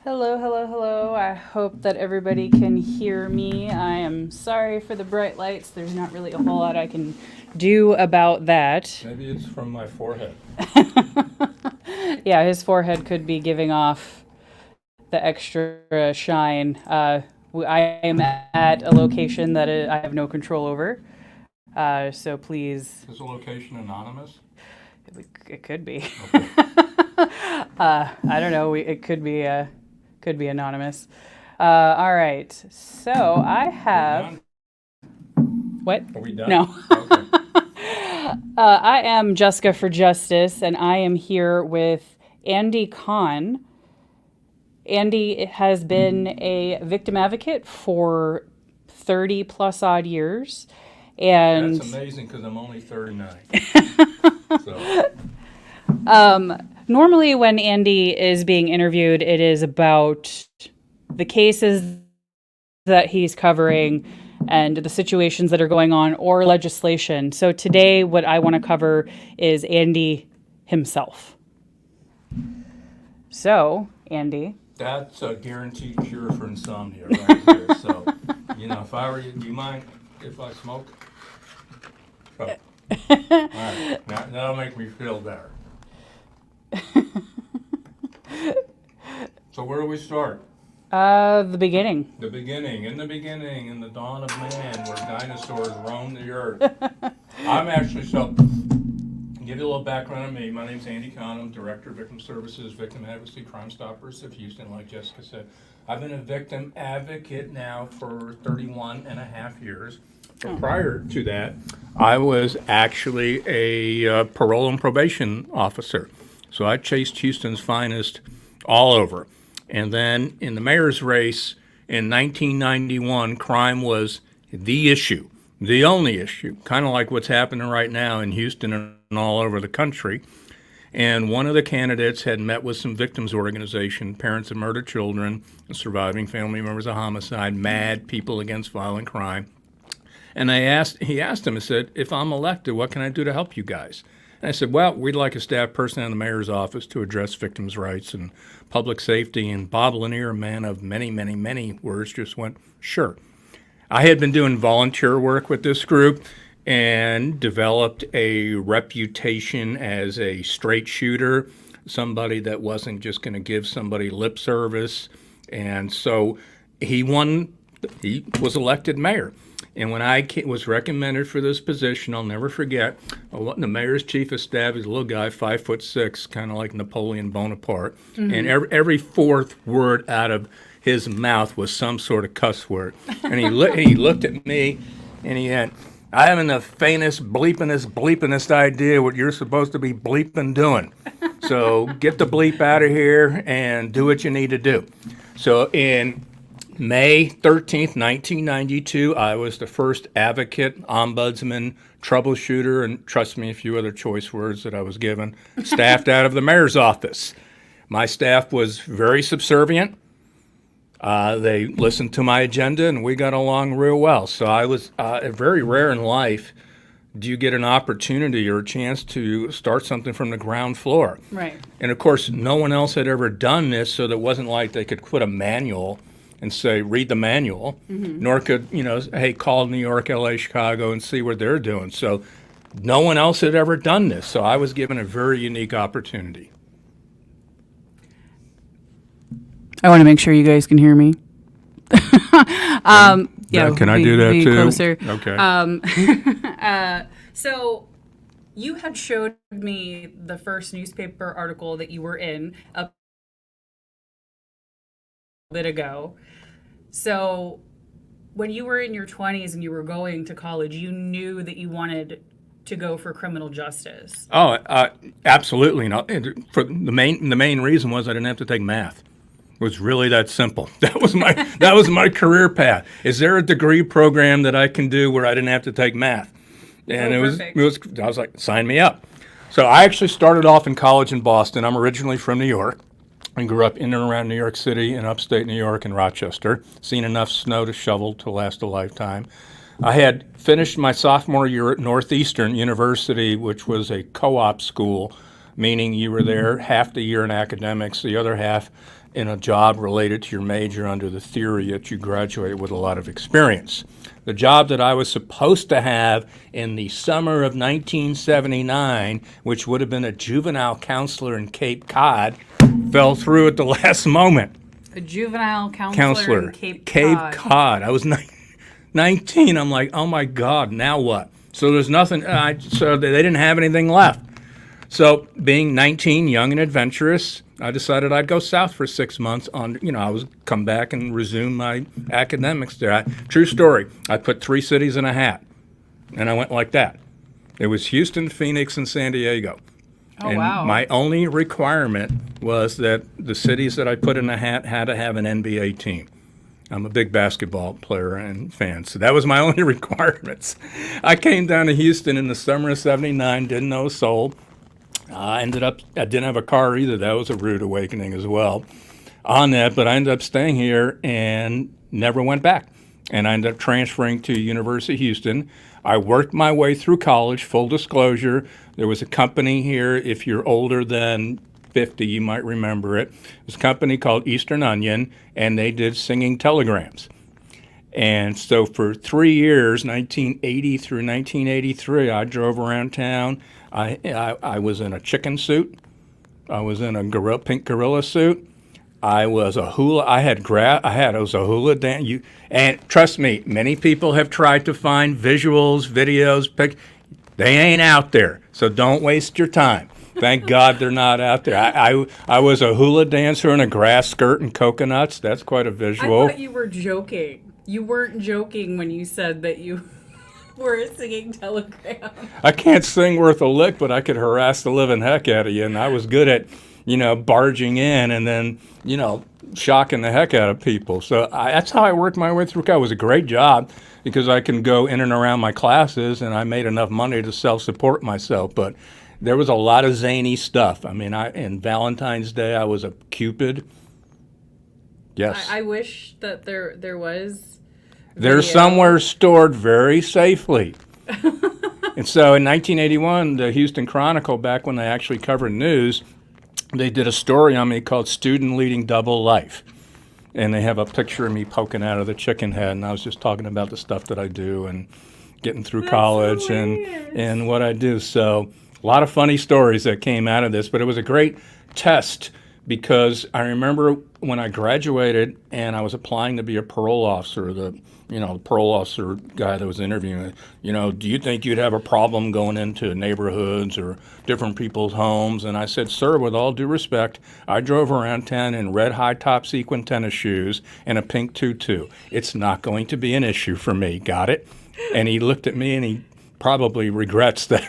Hello, hello, hello. I hope that everybody can hear me. I am sorry for the bright lights. There's not really a whole lot I can do about that. Maybe it's from my forehead. Yeah, his forehead could be giving off the extra shine. I am at a location that I have no control over. So please, Is the location anonymous? it could be. Okay. I don't know. It could be anonymous. All right. So I have. What? Are we done? No. Okay. I am Jessika For Justice, and I am here with Andy Kahan. Andy has been a victim advocate for 30 plus odd years. And That's amazing because I'm only 39. So, normally, when Andy is being interviewed, it is about the cases that he's covering and the situations that are going on or legislation. So today, what I want to cover is Andy himself. So, Andy. that's a guaranteed cure for insomnia right there. So, if I were you, do you mind if I smoke? Oh. All right. Now, that'll make me feel better. So where do we start? The beginning. The beginning, in the dawn of man, where dinosaurs roamed the earth. I'm actually, give you a little background on me. My name's Andy Kahan. I'm Director of Victim Services, Victim Advocacy, Crime Stoppers of Houston, like Jessika said. I've been a victim advocate now for 31 and a half years. But prior to that, I was actually a parole and probation officer. So I chased Houston's finest all over. And then in the mayor's race in 1991, crime was the issue, the only issue, kind of like what's happening right now in Houston and all over the country. And one of the candidates had met with some victims organization, parents of murdered children, surviving family members of homicide, MAD, People Against Violent Crime. And he asked him, he said, if I'm elected, what can I do to help you guys? And I said, well, we'd like a staff person in the mayor's office to address victims' rights and public safety. And Bob Lanier, a man of many, many, many words, just went, sure. I had been doing volunteer work with this group and developed a reputation as a straight shooter, somebody that wasn't just going to give somebody lip service. And so he was elected mayor. And when I was recommended for this position, I'll never forget, the mayor's chief of staff is a little guy, 5'6", kind of like Napoleon Bonaparte. Mm-hmm. And every fourth word out of his mouth was some sort of cuss word. And he looked at me, and he had, I haven't the faintest bleepingest idea what you're supposed to be bleeping doing. So get the bleep out of here and do what you need to do. So in May 13th, 1992, I was the first advocate, ombudsman, troubleshooter, and trust me, a few other choice words that I was given, staffed out of the mayor's office. My staff was very subservient. They listened to my agenda, and we got along real well. So I was very rare in life do you get an opportunity or a chance to start something from the ground floor. Right. And, of course, no one else had ever done this, so it wasn't like they could put a manual and say, read the manual, nor could, hey, call New York, LA, Chicago, and see what they're doing. So no one else had ever done this. So I was given a very unique opportunity. I want to make sure you guys can hear me. Yeah, Can I do that be too? Closer. Okay. So you had showed me the first newspaper article that you were in a bit ago. So when you were in your 20s and you were going to college, you knew that you wanted to go for criminal justice. Oh, absolutely not. For the main reason was I didn't have to take math. It was really that simple. That was my career path. Is there a degree program that I can do where I didn't have to take math? And I was like, sign me up. So I actually started off in college in Boston. I'm originally from New York. I grew up in and around New York City and upstate New York and Rochester. Seen enough snow to shovel to last a lifetime. I had finished my sophomore year at Northeastern University, which was a co-op school, meaning you were there half the year in academics, the other half in a job related to your major under the theory that you graduate with a lot of experience. The job that I was supposed to have in the summer of 1979, which would have been a juvenile counselor in Cape Cod, fell through at the last moment. A juvenile counselor in Cape Cod. Cod. I was 19. I'm like, oh my God, now what? So there's nothing, so they didn't have anything left. So being 19, young and adventurous, I decided I'd go south for 6 months I was come back and resume my academics there. True story. I put 3 cities in a hat, and I went like that. It was Houston, Phoenix, and San Diego. Oh, and wow. my only requirement was that the cities that I put in a hat had to have an NBA team. I'm a big basketball player and fan, so that was my only requirements. I came down to Houston in the summer of '79, didn't know a soul. I didn't have a car either. That was a rude awakening as well on that, but I ended up staying here and never went back. And I ended up transferring to University of Houston. I worked my way through college, full disclosure. There was a company here, if you're older than 50, you might remember it. It was a company called Eastern Onion, and they did singing telegrams. And so for 3 years, 1980 through 1983, I drove around town. I was in a chicken suit. I was in a pink gorilla suit. I was a hula. I was a hula dance. And trust me, many people have tried to find visuals, videos, they ain't out there. So don't waste your time. Thank God they're not out there. I was a hula dancer in a grass skirt and coconuts. That's quite a visual. I thought you were joking. You weren't joking when you said that you were singing telegram. I can't sing worth a lick, but I could harass the living heck out of you. And I was good at, barging in and then, shocking the heck out of people. So that's how I worked my way through. It was a great job because I can go in and around my classes and I made enough money to self-support myself. But there was a lot of zany stuff. I mean, in Valentine's Day, I was a Cupid. Yes. I wish that there was. They're somewhere stored very safely. And so in 1981, the Houston Chronicle, back when they actually covered news, they did a story on me called Student Leading Double Life. And they have a picture of me poking out of the chicken head. And I was just talking about the stuff that I do and getting through college and what I do. So a lot of funny stories that came out of this. But it was a great test because I remember when I graduated and I was applying to be a parole officer, the parole officer guy that was interviewing, do you think you'd have a problem going into neighborhoods or different people's homes? And I said, sir, with all due respect, I drove around town in red high-top sequin tennis shoes and a pink tutu. It's not going to be an issue for me. Got it? And he looked at me and he probably regrets that.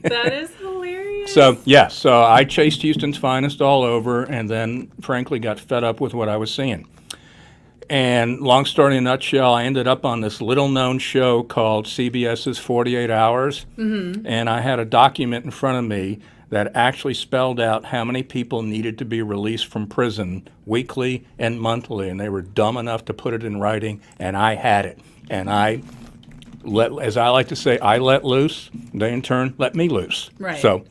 That is hilarious. So I chased Houston's finest all over and then frankly got fed up with what I was seeing. And long story in a nutshell, I ended up on this little-known show called CBS's 48 Hours, and I had a document in front of me that actually spelled out how many people needed to be released from prison weekly and monthly, and they were dumb enough to put it in writing, and I had it. And as I like to say, I let loose, they in turn let me loose. Right. So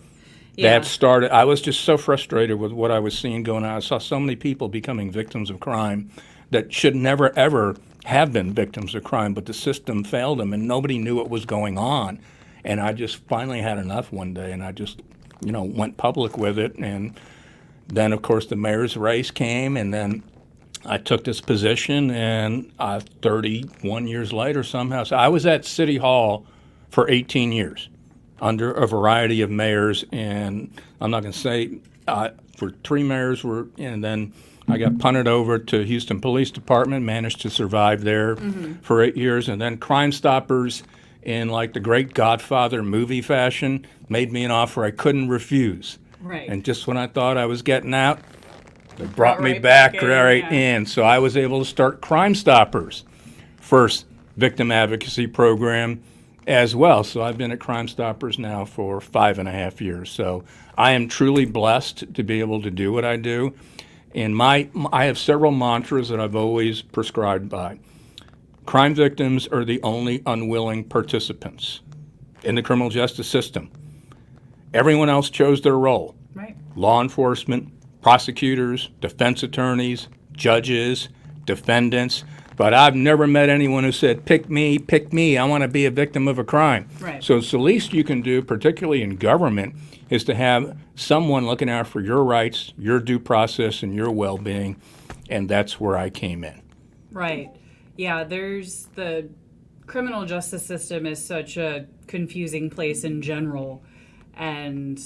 Yeah. that started, I was just so frustrated with what I was seeing going on. I saw so many people becoming victims of crime that should never, ever have been victims of crime, but the system failed them and nobody knew what was going on. And I just finally had enough one day and I just, went public with it. And then, of course, the mayor's race came and then I took this position and 31 years later somehow, so I was at City Hall for 18 years under a variety of mayors. And I'm not going to say for 3 mayors and then I got punted over to Houston Police Department, managed to survive there for 8 years, and then Crime Stoppers, in like the great Godfather movie fashion, made me an offer I couldn't refuse. Right. And just when I thought I was getting out, they brought me back in. So I was able to start Crime Stoppers, first victim advocacy program as well. So I've been at Crime Stoppers now for 5.5 years. So I am truly blessed to be able to do what I do. And I have several mantras that I've always prescribed by. Crime victims are the only unwilling participants in the criminal justice system. Everyone else chose their role. Right. Law enforcement, prosecutors, defense attorneys, judges, defendants, but I've never met anyone who said, pick me, I want to be a victim of a crime. Right. So it's the least you can do, particularly in government, is to have someone looking out for your rights, your due process, and your well-being, and that's where I came in. Right. Yeah, there's the criminal justice system is such a confusing place in general, and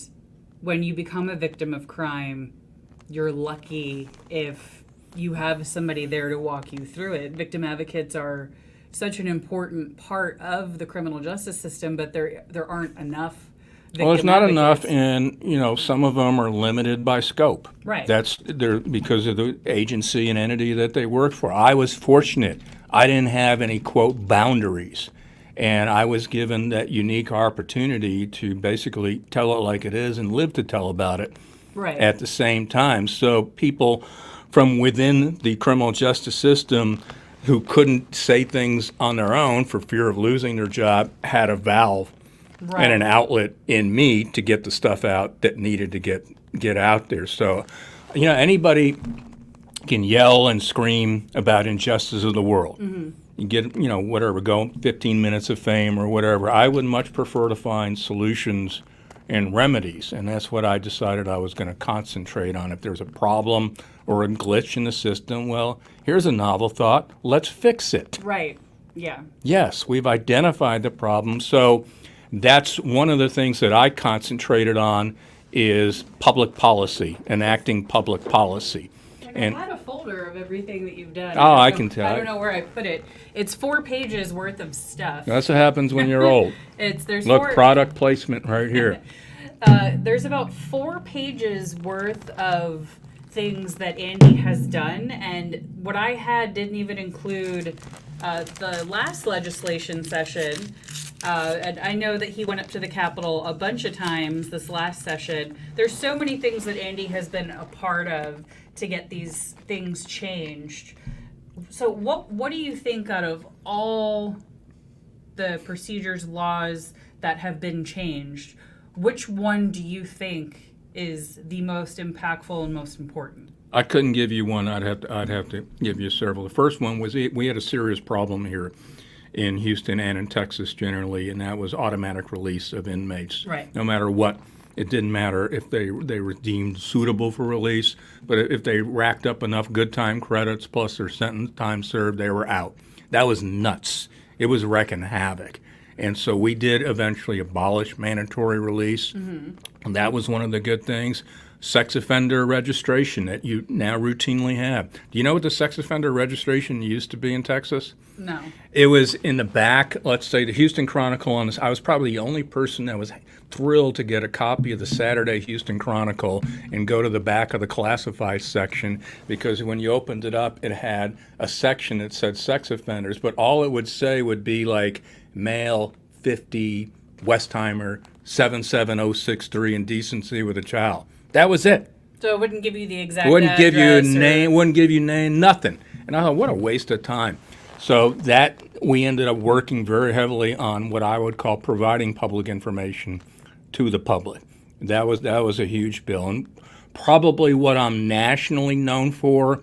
when you become a victim of crime, you're lucky if you have somebody there to walk you through it. Victim advocates are such an important part of the criminal justice system, but there aren't enough victim Well, it's not advocates. enough, and some of them are limited by scope. Right. That's because of the agency and entity that they work for. I was fortunate; I didn't have any quote boundaries, and I was given that unique opportunity to basically tell it like it is and live to tell about it Right. at the same time. So people from within the criminal justice system who couldn't say things on their own for fear of losing their job had a valve Right. and an outlet in me to get the stuff out that needed to get out there. So, anybody can yell and scream about injustice of the world. Mm-hmm. You get, whatever, go 15 minutes of fame or whatever. I would much prefer to find solutions and remedies, and that's what I decided I was going to concentrate on. If there's a problem or a glitch in the system, well, here's a novel thought. Let's fix it. Right. Yeah. Yes, we've identified the problem. So that's one of the things that I concentrated on is public policy, enacting public policy. I had a folder of everything that you've done. Oh, I can tell. I don't know where I put it. It's 4 pages worth of stuff. That's what happens when you're old. There's Look, product placement right here. There's about 4 pages worth of things that Andy has done, and what I had didn't even include the last legislation session. And I know that he went up to the Capitol a bunch of times this last session. There's so many things that Andy has been a part of to get these things changed. So what do you think out of all the procedures, laws that have been changed, which one do you think is the most impactful and most important? I couldn't give you one. I'd have to give you several. The first one was we had a serious problem here in Houston and in Texas generally, and that was automatic release of inmates. Right. No matter what. It didn't matter if they were deemed suitable for release, but if they racked up enough good time credits plus their sentence time served, they were out. That was nuts. It was wrecking havoc. And so we did eventually abolish mandatory release. Mm-hmm. And that was one of the good things. Sex offender registration that you now routinely have. Do you know what the sex offender registration used to be in Texas? No. It was in the back, let's say the Houston Chronicle on this. I was probably the only person that was thrilled to get a copy of the Saturday Houston Chronicle and go to the back of the classified section, because when you opened it up, it had a section that said sex offenders, but all it would say would be like male, 50, Westheimer, 77063, indecency with a child. That was it. So it wouldn't give you the exact Wouldn't give you a address name, wouldn't give you name, nothing. And I thought, what a waste of time. So that we ended up working very heavily on what I would call providing public information to the public. That was a huge bill. And probably what I'm nationally known for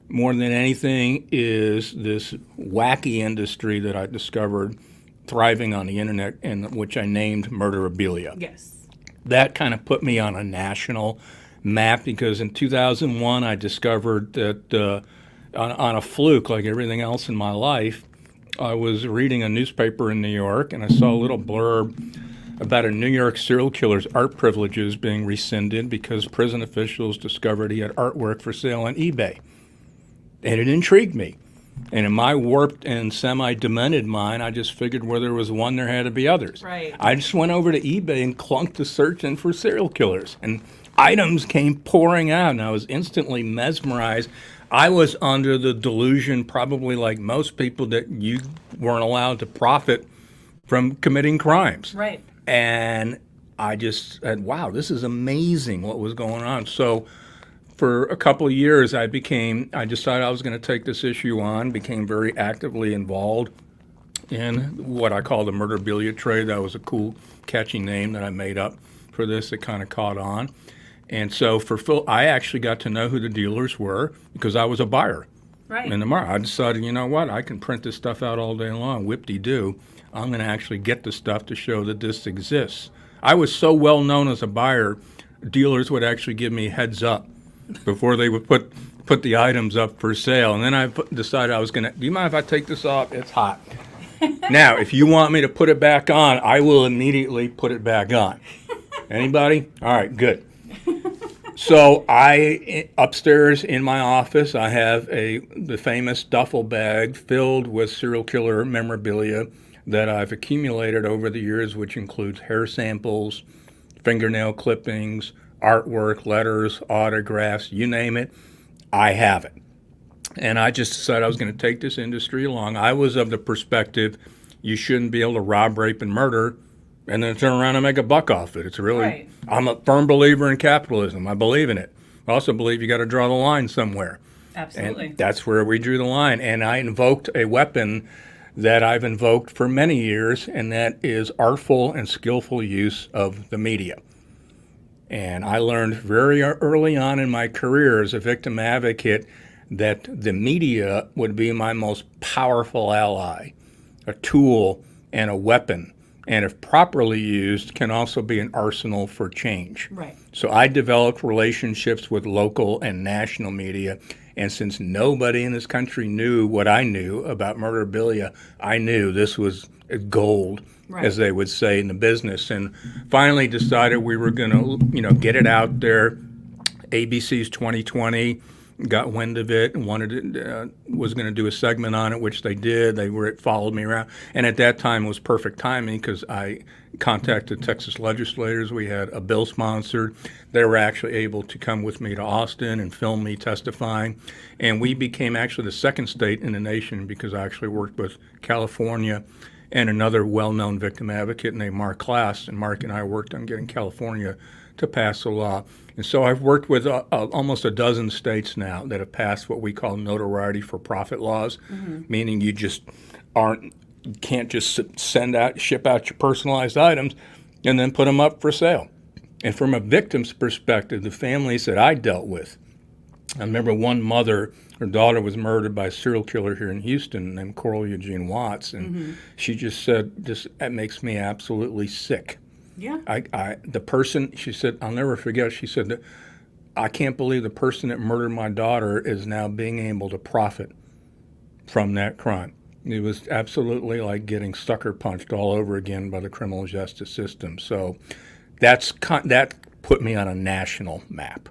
more than anything is this wacky industry that I discovered thriving on the internet, and which I named murderabilia. Yes. That kind of put me on a national map, because in 2001 I discovered that on a fluke, like everything else in my life, I was reading a newspaper in New York and I saw a little blurb about a New York serial killer's art privileges being rescinded because prison officials discovered he had artwork for sale on eBay. And it intrigued me. And in my warped and semi-demented mind, I just figured where there was one, there had to be others. Right. I just went over to eBay and clunked the search in for serial killers. And items came pouring out, and I was instantly mesmerized. I was under the delusion, probably like most people, that you weren't allowed to profit from committing crimes. Right. And I just said, wow, this is amazing what was going on. So for a couple of years, I decided I was going to take this issue on, became very actively involved in what I call the murderabilia trade. That was a cool, catchy name that I made up for this that kind of caught on. And so I actually got to know who the dealers were because I was a buyer. Right. In the market, I decided, you know what, I can print this stuff out all day long, whip-de-doo. I'm going to actually get the stuff to show that this exists. I was so well known as a buyer, dealers would actually give me heads up before they would put the items up for sale. And then I decided I was going to, do you mind if I take this off? It's hot. Now, if you want me to put it back on, I will immediately put it back on. Anybody? All right, good. So upstairs in my office, I have the famous duffel bag filled with serial killer memorabilia that I've accumulated over the years, which includes hair samples, fingernail clippings, artwork, letters, autographs, you name it, I have it. And I just decided I was going to take this industry along. I was of the perspective you shouldn't be able to rob, rape, and murder and then turn around and make a buck off it. It's really, right. I'm a firm believer in capitalism. I believe in it. I also believe you got to draw the line somewhere. Absolutely. And that's where we drew the line. And I invoked a weapon that I've invoked for many years, and that is artful and skillful use of the media. And I learned very early on in my career as a victim advocate that the media would be my most powerful ally, a tool and a weapon, and if properly used, can also be an arsenal for change. Right. So I developed relationships with local and national media, and since nobody in this country knew what I knew about murderabilia, I knew this was gold, right, as they would say in the business, and finally decided we were going to, get it out there. ABC's 2020 got wind of it and was going to do a segment on it, which they did. It followed me around, and at that time it was perfect timing because I contacted Texas legislators. We had a bill sponsored. They were actually able to come with me to Austin and film me testifying, and we became actually the second state in the nation because I actually worked with California and another well-known victim advocate named Mark Klass, and Mark and I worked on getting California to pass a law. And so I've worked with almost a dozen states now that have passed what we call notoriety for profit laws, meaning you just can't just ship out your personalized items and then put them up for sale. And from a victim's perspective, the families that I dealt with, I remember one mother, her daughter was murdered by a serial killer here in Houston named Coral Eugene Watts, and she just said, that makes me absolutely sick. Yeah. The person, she said, I'll never forget, she said, I can't believe the person that murdered my daughter is now being able to profit from that crime. It was absolutely like getting sucker punched all over again by the criminal justice system. So that put me on a national map.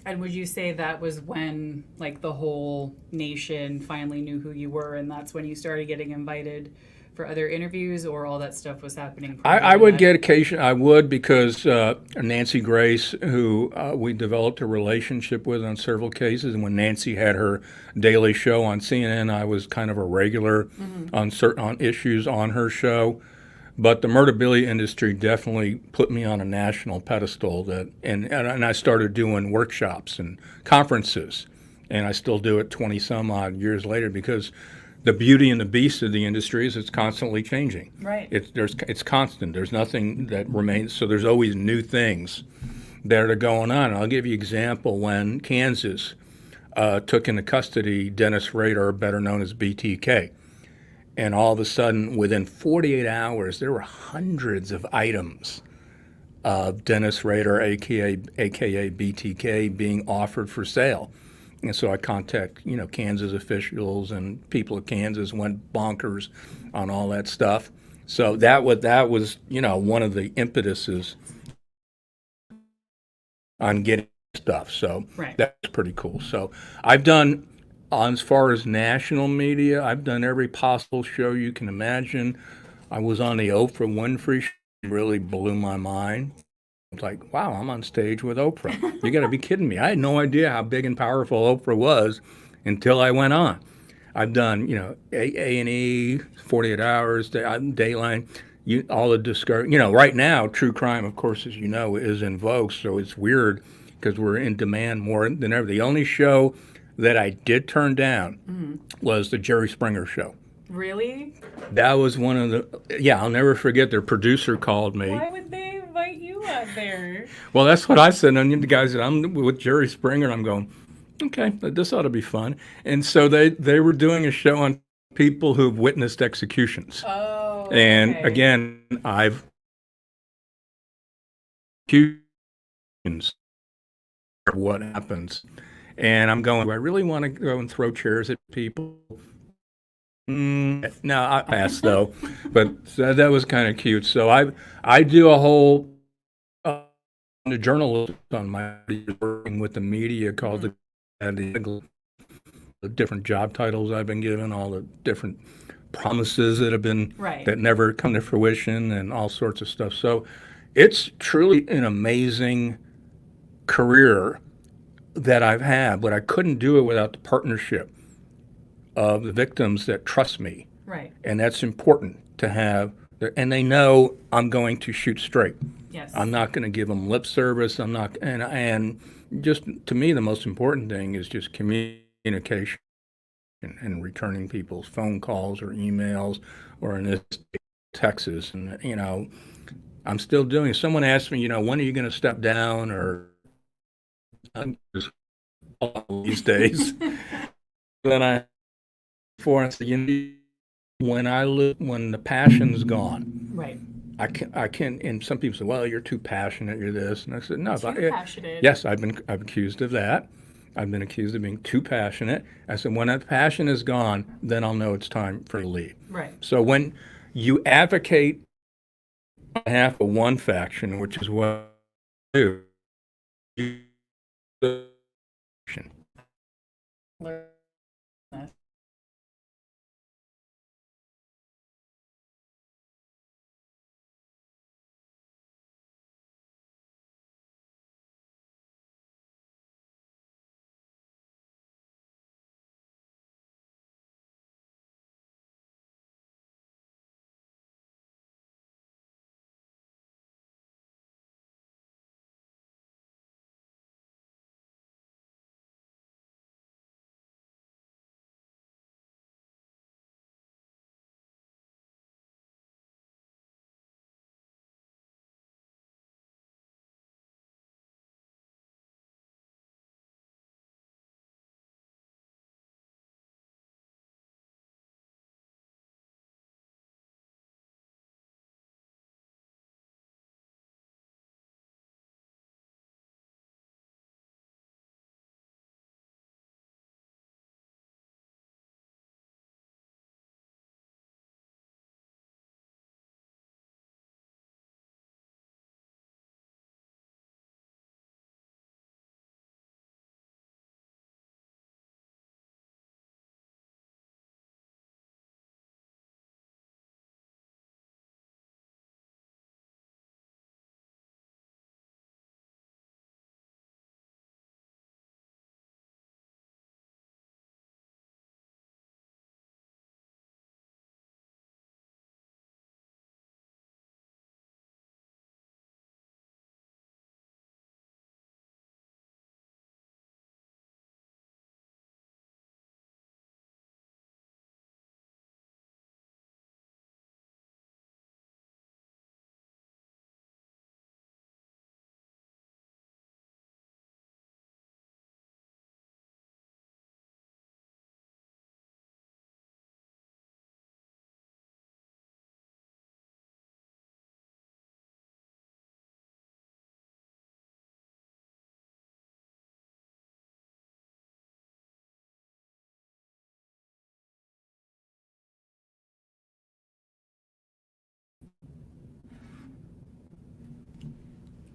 And would you say that was when, like, the whole nation finally knew who you were, and that's when you started getting invited for other interviews, or all that stuff was happening? I would get occasion. I would because Nancy Grace, who we developed a relationship with on several cases, and when Nancy had her daily show on CNN, I was kind of a regular on issues on her show. But the murderabilia industry definitely put me on a national pedestal. And I started doing workshops and conferences, and I still do it 20 some odd years later because the beauty and the beast of the industry is it's constantly changing. Right. It's constant. There's nothing that remains. So there's always new things that are going on. I'll give you an example. When Kansas took into custody Dennis Rader, better known as BTK, and all of a sudden, within 48 hours, there were hundreds of items of Dennis Rader, aka BTK, being offered for sale. And so I contact, Kansas officials, and people of Kansas went bonkers on all that stuff. So that was one of the impetuses on getting stuff. So right. That's pretty cool. So I've done, as far as national media, I've done every possible show you can imagine. I was on the Oprah Winfrey show. It really blew my mind. It's like, wow, I'm on stage with Oprah. You got to be kidding me. I had no idea how big and powerful Oprah was until I went on. I've done, A&E, 48 Hours, Dateline, all the discovery. Right now, true crime, of course, as you know, is in vogue. So it's weird because we're in demand more than ever. The only show that I did turn down was the Jerry Springer show. Really? That was one of the, I'll never forget, their producer called me. Why would they invite you got there. Well, that's what I said. And the guys, I'm with Jerry Springer, and I'm going, okay, this ought to be fun. And so they were doing a show on people who've witnessed executions. Oh, And okay. again, I've executions are what happens. And I'm going, do I really want to go and throw chairs at people? No, I pass though. But so that was kind of cute. So I do a whole the journalist on my working with the media called the different job titles I've been given, all the different promises that have been Right. that never come to fruition, and all sorts of stuff. So it's truly an amazing career that I've had, but I couldn't do it without the partnership of the victims that trust me, Right. and that's important to have. And they know I'm going to shoot straight. Yes. I'm not going to give them lip service. I'm not, and just to me, the most important thing is just communication and returning people's phone calls or emails, or in this texts. And I'm still doing. Someone asked me, when are you going to step down? Or I'm just these days. Then I said, when the passion's gone. Right. I can, and some people say, well, you're too passionate, you're this. And I said, no. Passionate. Yes, I've accused of that. I've been accused of being too passionate. I said, when that passion is gone, then I'll know it's time for you to leave. Right. So when you advocate on behalf of one faction, which is what I do,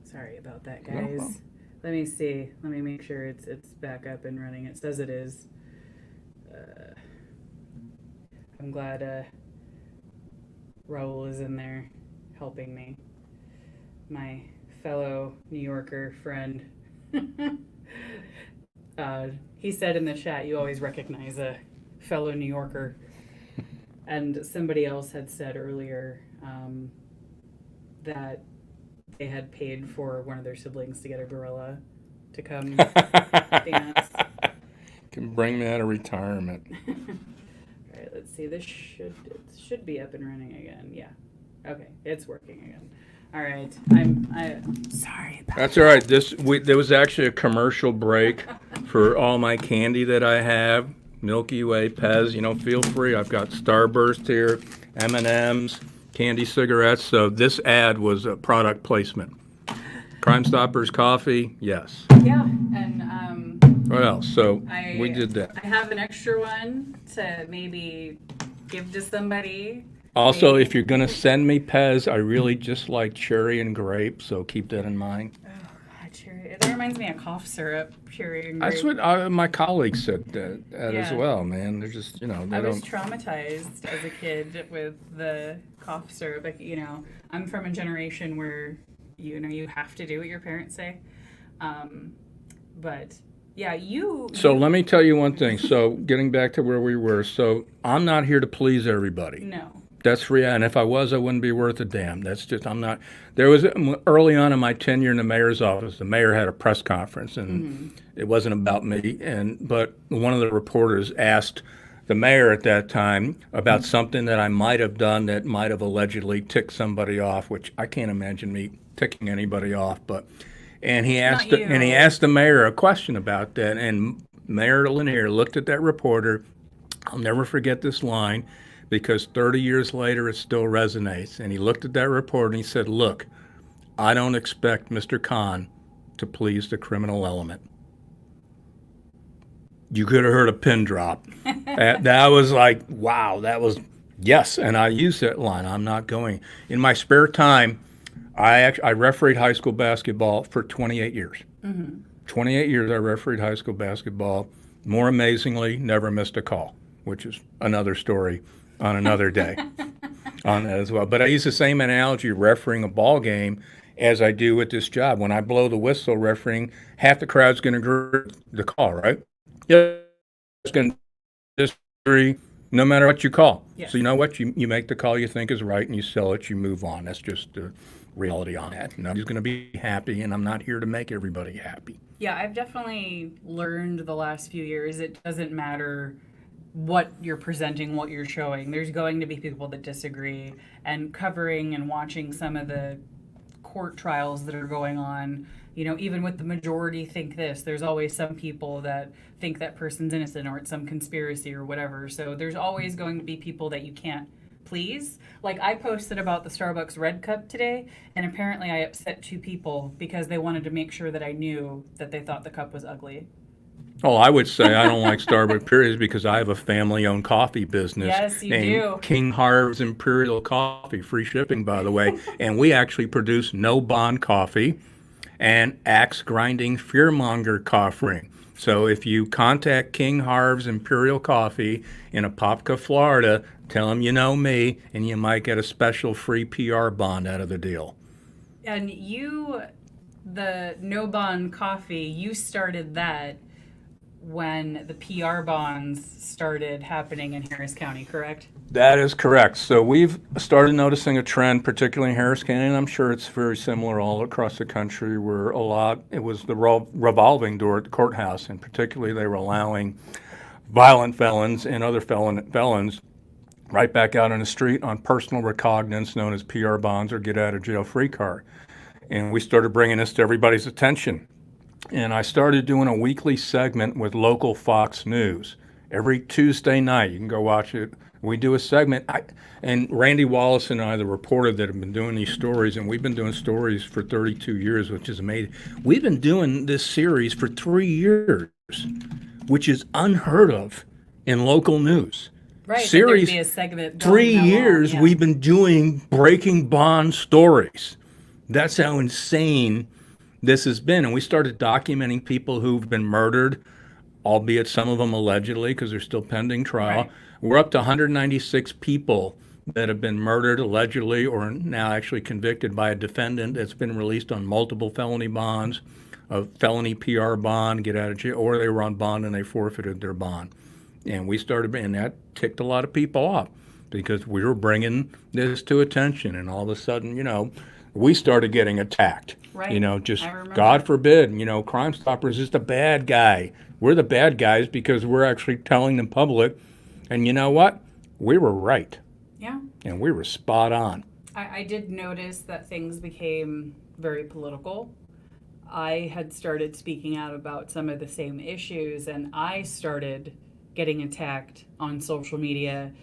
Sorry about that, No guys. problem. Let me see. Let me make sure it's back up and running. It says it is. I'm glad Raul is in there helping me. My fellow New Yorker friend. He said in the chat, you always recognize a fellow New Yorker. And somebody else had said earlier that they had paid for one of their siblings to get a gorilla to come dance. Can bring me out of retirement. All right, let's see. This should be up and running again. Yeah. Okay, it's working again. All right. I'm sorry about That's all right. There was actually a commercial break for all my candy that I have. Milky Way, Pez, feel free. I've got Starburst here, M&Ms, candy cigarettes. So this ad was a product placement. Crime Stoppers coffee, yes. Yeah, and What else? So we I did that. I have an extra one to maybe give to somebody. Also, Maybe. if you're going to send me Pez, I really just like cherry and grape, so keep that in mind. Oh God, cherry. That reminds me of cough syrup, cherry and That's grape. what my colleagues said that as Yeah. well, man. They're just, they I was don't. traumatized as a kid with the cough syrup. Like, I'm from a generation where you have to do what your parents say. Um, but yeah, So let me tell you one thing. So getting back to where we were, so I'm not here to please everybody. no. That's real. And if I was, I wouldn't be worth a damn. That's just, I'm not. There was early on in my tenure in the mayor's office, the mayor had a press conference, and it wasn't about me. But one of the reporters asked the mayor at that time about something that I might have done that might have allegedly ticked somebody off, which I can't imagine me ticking anybody off. And he Not asked you. the mayor a question about that, and Mayor Lanier looked at that reporter. I'll never forget this line because 30 years later it still resonates. And he looked at that reporter and he said, "Look, I don't expect Mr. Khan to please the criminal element." You could have heard a pin drop. That was like, wow, that was, yes. And I used that line. I'm not going. In my spare time, I refereed high school basketball for 28 years. 28 years I refereed high school basketball. More amazingly, never missed a call, which is another story on another day on that as well. But I use the same analogy refereeing a ball game as I do with this job. When I blow the whistle refereeing, half the crowd's going to agree with the call, right? Yeah, it's going to disagree no matter what you call. Yes. So you know what? You make the call you think is right and you sell it, you move on. That's just the reality on that. Nobody's going to be happy, and I'm not here to make everybody happy. Yeah, I've definitely learned the last few years it doesn't matter what you're presenting, what you're showing. There's going to be people that disagree, and covering and watching some of the court trials that are going on, even with the majority think this, there's always some people that think that person's innocent or it's some conspiracy or whatever. So there's always going to be people that you can't please. Like I posted about the Starbucks Red Cup today, and apparently I upset two people because they wanted to make sure that I knew that they thought the cup was ugly. Oh, I would say I don't like Starbucks periods because I have a family-owned coffee business Yes, you named do. King Harv's Imperial Coffee, free shipping, by the way. And we actually produce no bond coffee and axe grinding fearmonger coffee. So if you contact King Harv's Imperial Coffee in Apopka, Florida, tell them you know me, and you might get a special free PR bond out of the deal. And the No Bond Coffee, you started that when the PR bonds started happening in Harris County, correct? That is correct. So we've started noticing a trend, particularly in Harris County, and I'm sure it's very similar all across the country, where it was the revolving door at the courthouse, and particularly they were allowing violent felons and other felons right back out on the street on personal recognizance known as PR bonds or get out of jail free card. And we started bringing this to everybody's attention. And I started doing a weekly segment with local Fox News every Tuesday night. You can go watch it. We do a segment. And Randy Wallace and I, the reporter that have been doing these stories, and we've been doing stories for 32 years, which is amazing. We've been doing this series for 3 years, which is unheard of in local news. Right. Series, There'd be a segment 3 going that years long, yeah. we've been doing breaking bond stories. That's how insane this has been. And we started documenting people who've been murdered, albeit some of them allegedly because they're still pending trial. Right. We're up to 196 people that have been murdered allegedly or now actually convicted by a defendant that's been released on multiple felony bonds, a felony PR bond, get out of jail, or they were on bond and they forfeited their bond. And and that ticked a lot of people off because we were bringing this to attention. And all of a sudden, we started getting attacked. Right. Just I remember. God forbid, Crime Stoppers is the bad guy. We're the bad guys because we're actually telling the public. And you know what? We were right. Yeah. And we were spot on. I did notice that things became very political. I had started speaking out about some of the same issues, and I started getting attacked on social media,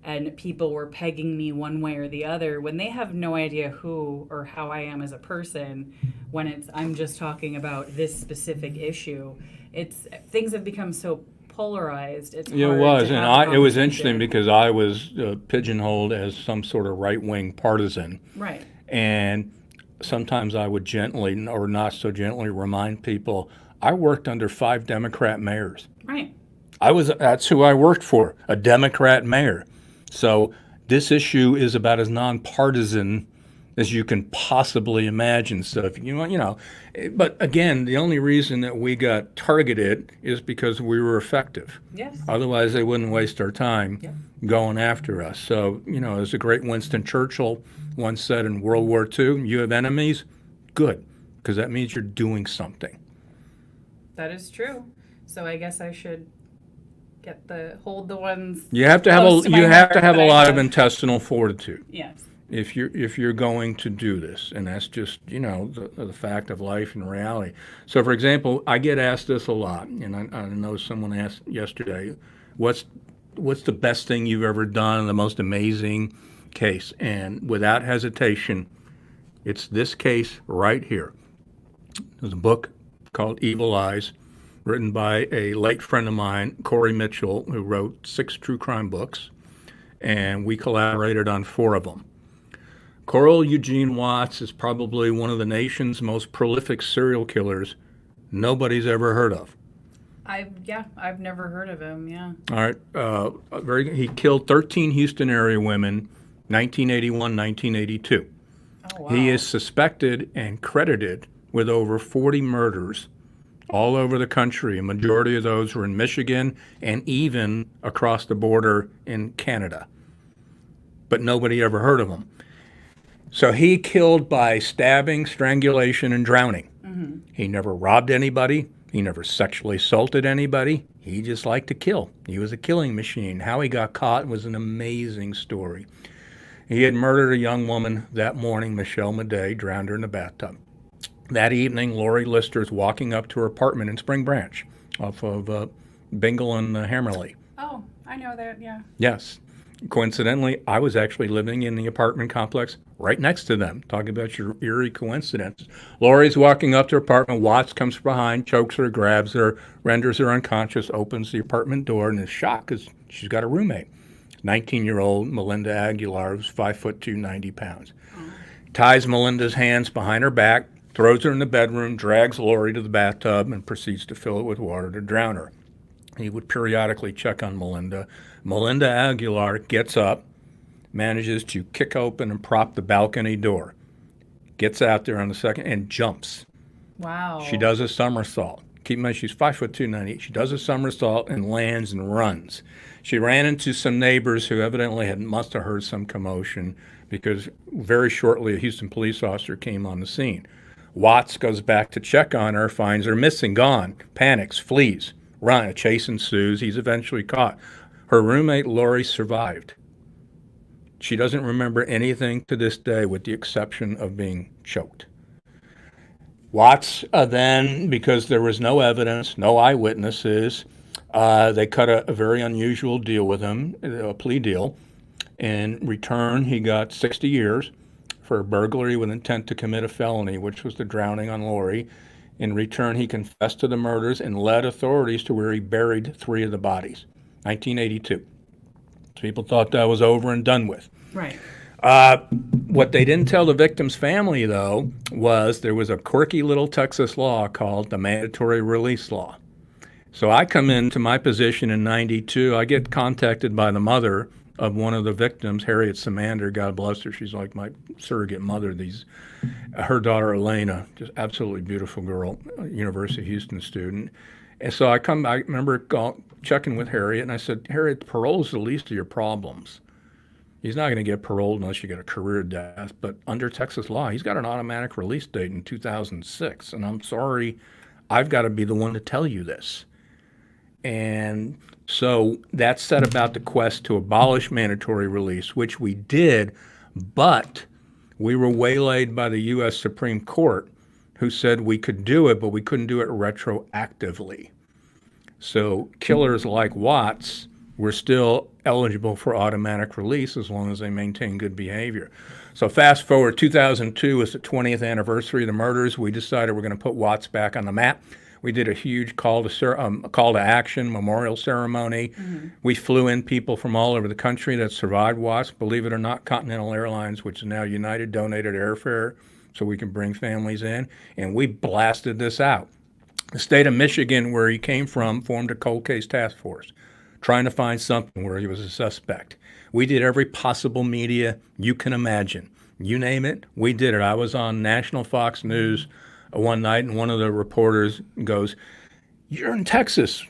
and people were pegging me one way or the other when they have no idea who or how I am as a person. When I'm just talking about this specific issue, it's things have become so polarized. It's Yeah, it hard was, to and have a it was interesting conversation. because I was pigeonholed as some sort of right-wing partisan, Right. and sometimes I would gently or not so gently remind people I worked under 5 Democrat mayors. Right. That's who I worked for, a Democrat mayor. So this issue is about as nonpartisan as you can possibly imagine. So if but again, the only reason that we got targeted is because we were effective. Yes. Otherwise, they wouldn't waste our time Yep. going after us. So, as the great Winston Churchill once said in World War II, you have enemies? Good, because that means you're doing something. That is true. So I guess I should hold the ones. You have to have close to my you have to heart have that a I lot of have. intestinal fortitude Yes. if you're going to do this, and that's just the fact of life and reality. So, for example, I get asked this a lot, and I know someone asked yesterday, what's the best thing you've ever done, the most amazing case? And without hesitation, it's this case right here. There's a book called Evil Eyes, written by a late friend of mine, Corey Mitchell, who wrote 6 true crime books, and we collaborated on 4 of them. Coral Eugene Watts is probably one of the nation's most prolific serial killers nobody's ever heard of. I've never heard of him. Yeah. All right, he killed 13 Houston area women, 1981, 1982. Oh wow. He is suspected and credited with over 40 murders all over the country. A majority of those were in Michigan and even across the border in Canada. But nobody ever heard of him. So he killed by stabbing, strangulation, and drowning. Mm-hmm. He never robbed anybody. He never sexually assaulted anybody. He just liked to kill. He was a killing machine. How he got caught was an amazing story. He had murdered a young woman that morning, Michelle Madej, drowned her in the bathtub. That evening, Lori Lister's walking up to her apartment in Spring Branch off of Bingle and Hammerley. Oh, I know that. Yeah. Yes. Coincidentally, I was actually living in the apartment complex right next to them. Talking about your eerie coincidence. Lori's walking up to her apartment. Watts comes from behind, chokes her, grabs her, renders her unconscious, opens the apartment door, and is shocked because she's got a roommate. 19-year-old Melinda Aguilar, who's 5'2", 90 pounds. Ties Melinda's hands behind her back, throws her in the bedroom, drags Lori to the bathtub, and proceeds to fill it with water to drown her. He would periodically check on Melinda. Melinda Aguilar gets up, manages to kick open and prop the balcony door, gets out there on the second, and jumps. Wow. She does a somersault. Keep in mind, she's 5'2", 90. She does a somersault and lands and runs. She ran into some neighbors who evidently must have heard some commotion because very shortly a Houston police officer came on the scene. Watts goes back to check on her, finds her missing, gone, panics, flees. Run. A chase ensues. He's eventually caught. Her roommate, Lori, survived. She doesn't remember anything to this day with the exception of being choked. Watts then, because there was no evidence, no eyewitnesses, they cut a very unusual deal with him, a plea deal. In return, he got 60 years for burglary with intent to commit a felony, which was the drowning on Lori. In return, he confessed to the murders and led authorities to where he buried 3 of the bodies. 1982. People thought that was over and done with. Right. What they didn't tell the victim's family, though, was there was a quirky little Texas law called the Mandatory Release Law. So I come into my position in 92. I get contacted by the mother of one of the victims, Harriet Samander, God bless her. She's like my surrogate mother. Her daughter, Elena, just absolutely beautiful girl, University of Houston student. And so I remember checking with Harriet, and I said, Harriet, parole is the least of your problems. He's not going to get paroled unless you get a career death. But under Texas law, he's got an automatic release date in 2006. And I'm sorry, I've got to be the one to tell you this. And so that set about the quest to abolish mandatory release, which we did, but We were waylaid by the U.S. Supreme Court, who said we could do it, but we couldn't do it retroactively. So killers like Watts were still eligible for automatic release as long as they maintained good behavior. So fast forward, 2002 was the 20th anniversary of the murders. We decided we're going to put Watts back on the map. We did a huge call to action memorial ceremony. We flew in people from all over the country that survived Watts. Believe it or not, Continental Airlines, which is now United, donated airfare so we can bring families in, and we blasted this out. The state of Michigan, where he came from, formed a cold case task force, trying to find something where he was a suspect. We did every possible media you can imagine. You name it, we did it. I was on national Fox News one night, and one of the reporters goes, "You're in Texas,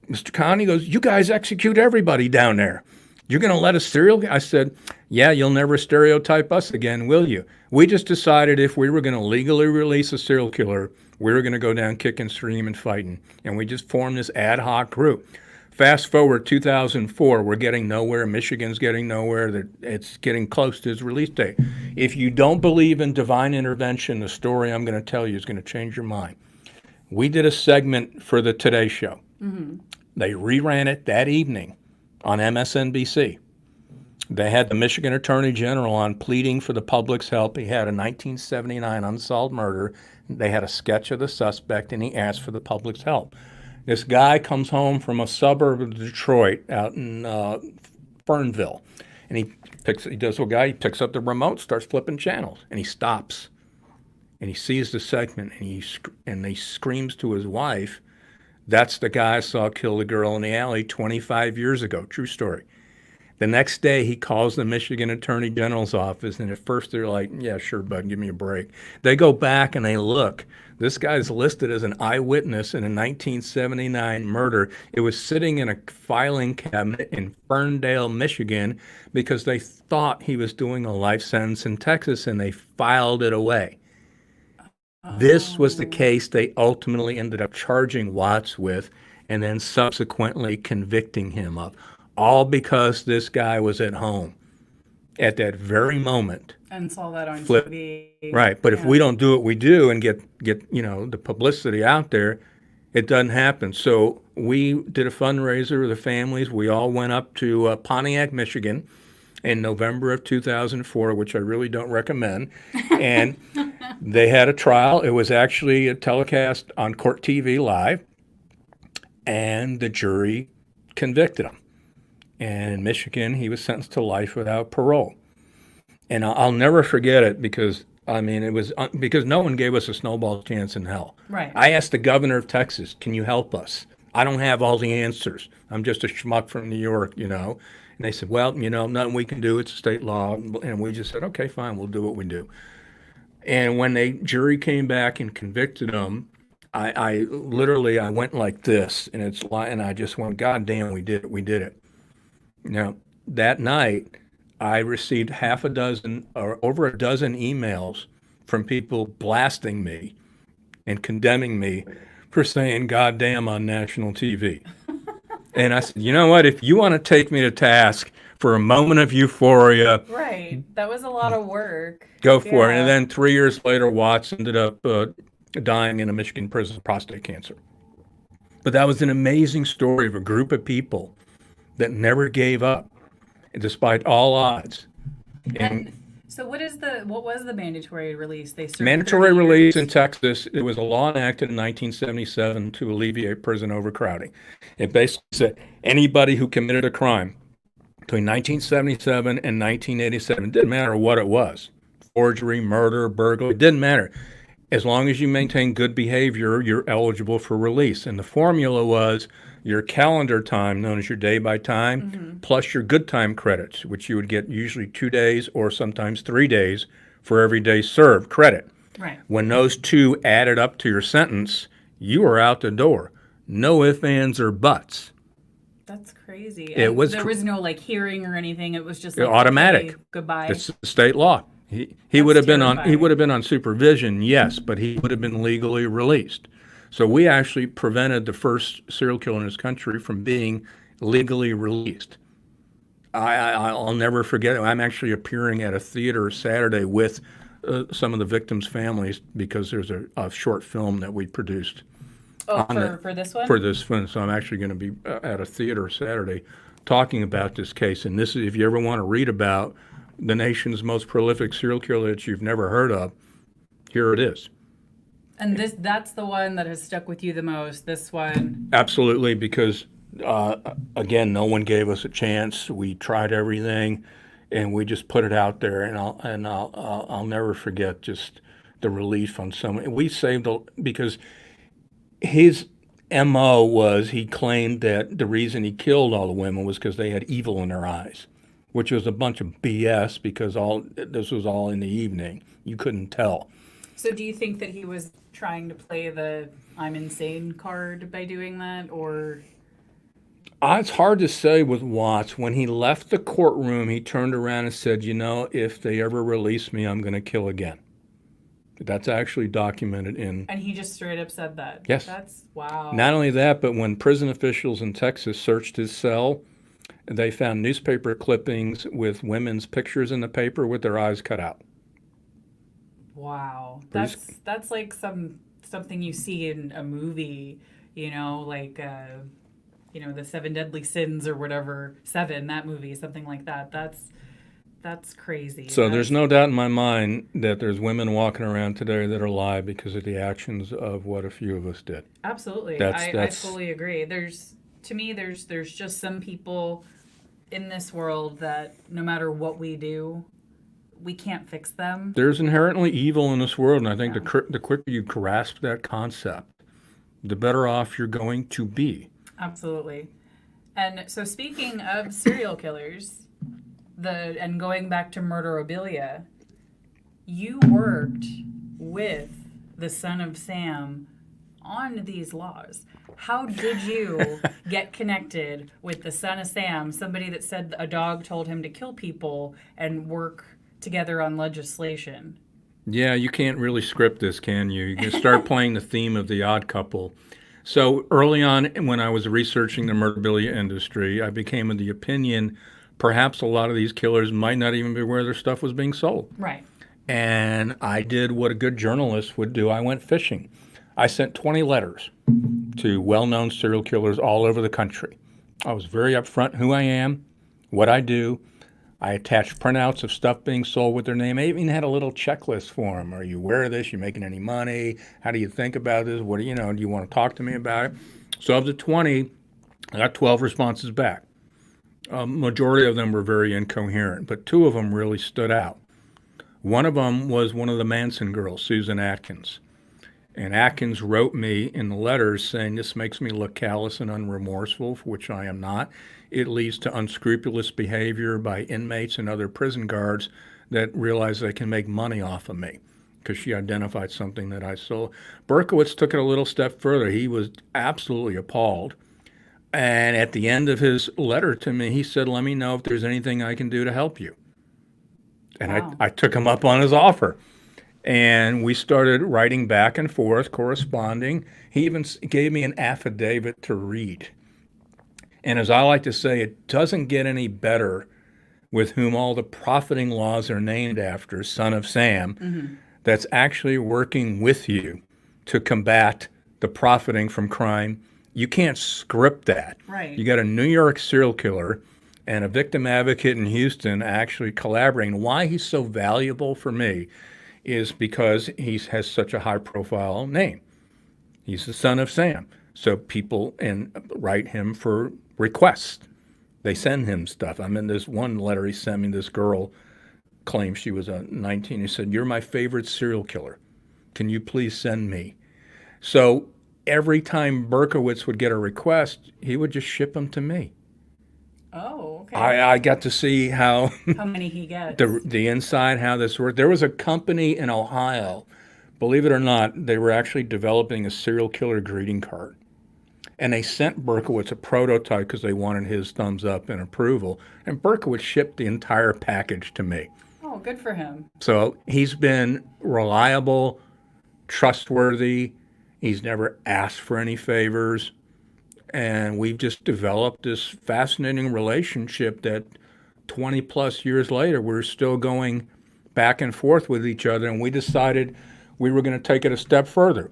Mr. Kahan." He goes, "You guys execute everybody down there. You're going to let a serial..." I said, "Yeah, you'll never stereotype us again, will you?" We just decided if we were going to legally release a serial killer, we were going to go down kicking, screaming, and fighting. And we just formed this ad hoc group. Fast forward 2004, we're getting nowhere. Michigan's getting nowhere. It's getting close to his release date. If you don't believe in divine intervention, the story I'm going to tell you is going to change your mind. We did a segment for the Today Show. They reran it that evening on MSNBC. They had the Michigan Attorney General on pleading for the public's help. He had a 1979 unsolved murder. They had a sketch of the suspect, and he asked for the public's help. This guy comes home from a suburb of Detroit out in Fernville, and he does what guy, he picks up the remote, starts flipping channels, and he stops, and he sees the segment, and he screams to his wife, "That's the guy I saw kill the girl in the alley 25 years ago. True story." The next day, he calls the Michigan Attorney General's office, and at first they're like, "Yeah, sure, bud, give me a break." They go back and they look. This guy's listed as an eyewitness in a 1979 murder. It was sitting in a filing cabinet in Ferndale, Michigan, because they thought he was doing a life sentence in Texas, and they filed it away. This was the case they ultimately ended up charging Watts with, and then subsequently convicting him of. All because this guy was at home at that very moment. And saw that on Flip. TV. Right, but if we don't do what we do and get the publicity out there, it doesn't happen. So we did a fundraiser with the families. We all went up to Pontiac, Michigan in November of 2004, which I really don't recommend. And they had a trial. It was actually a telecast on Court TV Live, and the jury convicted him. And in Michigan, he was sentenced to life without parole. And I'll never forget it because, it was because no one gave us a snowball chance in hell. Right. I asked the governor of Texas, "Can you help us? I don't have all the answers. I'm just a schmuck from New York, And they said, "Well, nothing we can do. It's a state law." And we just said, "Okay, fine, we'll do what we do." And when the jury came back and convicted him, I literally went like this, and I just went, "God damn, we did it. Now, that night, I received half a dozen or over a dozen emails from people blasting me and condemning me for saying "God damn" on national TV. And I said, "You know what? If you want to take me to task for a moment of euphoria, Right. That was a lot of work. go for it." Yeah. And then 3 years later, Watts ended up dying in a Michigan prison of prostate cancer. But that was an amazing story of a group of people that never gave up, despite all odds. And so what was the mandatory release? They served Mandatory 30 release years? in Texas, it was a law enacted in 1977 to alleviate prison overcrowding. It basically said anybody who committed a crime between 1977 and 1987, it didn't matter what it was, forgery, murder, burglary, it didn't matter. As long as you maintain good behavior, you're eligible for release. And the formula was your calendar time, known as your day by time, plus your good time credits, which you would get usually 2 days or sometimes 3 days for every day served credit. Right. When those two added up to your sentence, you were out the door. No ifs, ands, or buts. That's crazy. There was no hearing or anything. It was just like, automatic. okay, goodbye. It's state law. He would have been on supervision, yes, but he would have been legally released. So we actually prevented the first serial killer in this country from being legally released. I'll never forget it. I'm actually appearing at a theater Saturday with some of the victims' families because there's a short film that we produced Oh, on the, for this for one? this film. So I'm actually going to be at a theater Saturday talking about this case. And this is, if you ever want to read about the nation's most prolific serial killer that you've never heard of, here it is. And that's the one that has stuck with you the most, this one. Absolutely, because again, no one gave us a chance. We tried everything, and we just put it out there. And I'll never forget just the relief on someone. We saved because his MO was he claimed that the reason he killed all the women was because they had evil in their eyes, which was a bunch of BS because all this was all in the evening. You couldn't tell. So do you think that he was trying to play the I'm insane card by doing that, or? It's hard to say with Watts. When he left the courtroom, he turned around and said, if they ever release me, I'm going to kill again. That's actually documented in. And he just straight up said that? Yes. That's, wow. Not only that, but when prison officials in Texas searched his cell, they found newspaper clippings with women's pictures in the paper with their eyes cut out. Wow. Pretty That's like something you see in a movie, like the Seven Deadly Sins or whatever, Seven, that movie, something like that. That's crazy. So there's no doubt in my mind that there's women walking around today that are alive because of the actions of what a few of us did. Absolutely. I fully agree. To me, there's just some people in this world that no matter what we do, we can't fix them. There's inherently evil in this world, and I think the quicker you grasp that concept, the better off you're going to be. Absolutely. And so speaking of serial killers, and going back to Murderabilia, you worked with the son of Sam on these laws. How did you get connected with the son of Sam, somebody that said a dog told him to kill people, and work together on legislation? Yeah, you can't really script this, can you? You can start playing the theme of the odd couple. So early on, when I was researching the murderabilia industry, I became of the opinion perhaps a lot of these killers might not even be aware their stuff was being sold. Right. And I did what a good journalist would do. I went fishing. I sent 20 letters to well-known serial killers all over the country. I was very upfront who I am, what I do. I attached printouts of stuff being sold with their name. I even had a little checklist for them. Are you aware of this? You making any money? How do you think about this? What do you know? Do you want to talk to me about it? So of the 20, I got 12 responses back. Majority of them were very incoherent, but 2 of them really stood out. One of them was one of the Manson girls, Susan Atkins. And Atkins wrote me in the letters saying, this makes me look callous and unremorseful, for which I am not. It leads to unscrupulous behavior by inmates and other prison guards that realize they can make money off of me, because she identified something that I sold. Berkowitz took it a little step further. He was absolutely appalled. And at the end of his letter to me, he said, let me know if there's anything I can do to help you. And Wow. I took him up on his offer. And we started writing back and forth, corresponding. He even gave me an affidavit to read. And as I like to say, it doesn't get any better with whom all the profiting laws are named after, son of Sam, that's actually working with you to combat the profiting from crime. You can't script that. Right. You got a New York serial killer and a victim advocate in Houston actually collaborating. Why he's so valuable for me is because he has such a high-profile name. He's the son of Sam. So people write him for requests. They send him stuff. I mean, there's one letter he sent me, this girl claims she was 19. He said, you're my favorite serial killer. Can you please send me? So every time Berkowitz would get a request, he would just ship them to me. Oh, okay. I got to see how How many he gets. the inside, how this worked. There was a company in Ohio, believe it or not, they were actually developing a serial killer greeting card. And they sent Berkowitz a prototype because they wanted his thumbs up and approval. And Berkowitz shipped the entire package to me. Oh, good for him. So he's been reliable, trustworthy. He's never asked for any favors. And we've just developed this fascinating relationship that 20 plus years later, we're still going back and forth with each other, and we decided we were going to take it a step further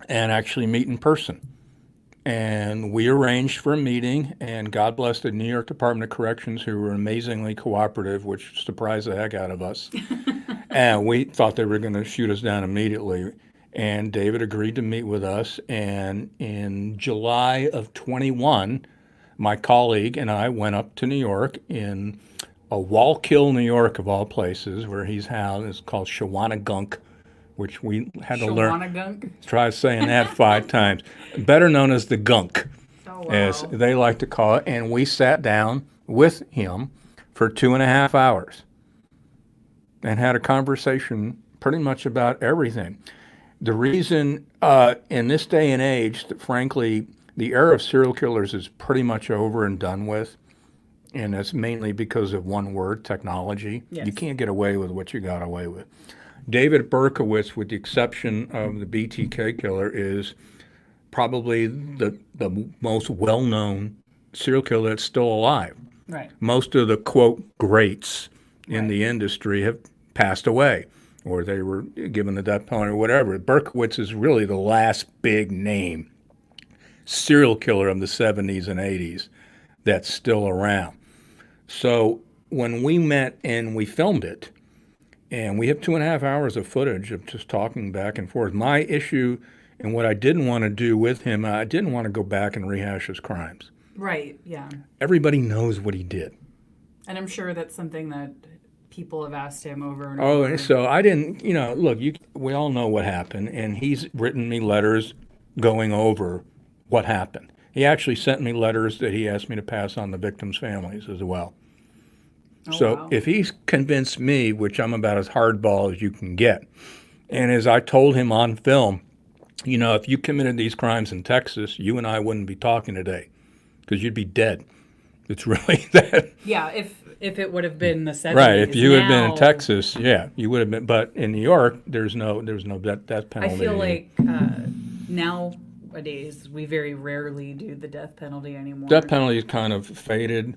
and actually meet in person. And we arranged for a meeting, and God bless the New York Department of Corrections, who were amazingly cooperative, which surprised the heck out of us. And we thought they were going to shoot us down immediately. And David agreed to meet with us. And in July of 21, my colleague and I went up to New York in Wallkill, New York, of all places, where he's housed. It's called Shawanagunc, which we had to learn. Shawanagunc? Try saying that 5 times. Better known as the Gunk, Oh, wow. as they like to call it. And we sat down with him for 2.5 hours and had a conversation pretty much about everything. The reason in this day and age that, frankly, the era of serial killers is pretty much over and done with, and that's mainly because of one word, technology. Yes. You can't get away with what you got away with. David Berkowitz, with the exception of the BTK killer, is probably the most well-known serial killer that's still alive. Right. Most of the, quote, greats in the industry have passed away, or they were given the death penalty or whatever. Berkowitz is really the last big name serial killer of the 70s and 80s that's still around. So when we met and we filmed it, and we have 2.5 hours of footage of just talking back and forth. My issue and what I didn't want to do with him, I didn't want to go back and rehash his crimes. Right, yeah. Everybody knows what he did. And I'm sure that's something that people have asked him over and Oh, over. so I didn't, look, we all know what happened, and he's written me letters going over what happened. He actually sent me letters that he asked me to pass on the victims' families as well. Oh, So wow. if he's convinced me, which I'm about as hardball as you can get, and as I told him on film, if you committed these crimes in Texas, you and I wouldn't be talking today because you'd be dead. It's really that. Yeah, if it would have been the 70s. Right. If you had been in now- Texas, yeah, you would have been. But in New York, there's no death penalty. I feel like nowadays we very rarely do the death penalty anymore. Death penalty is kind of faded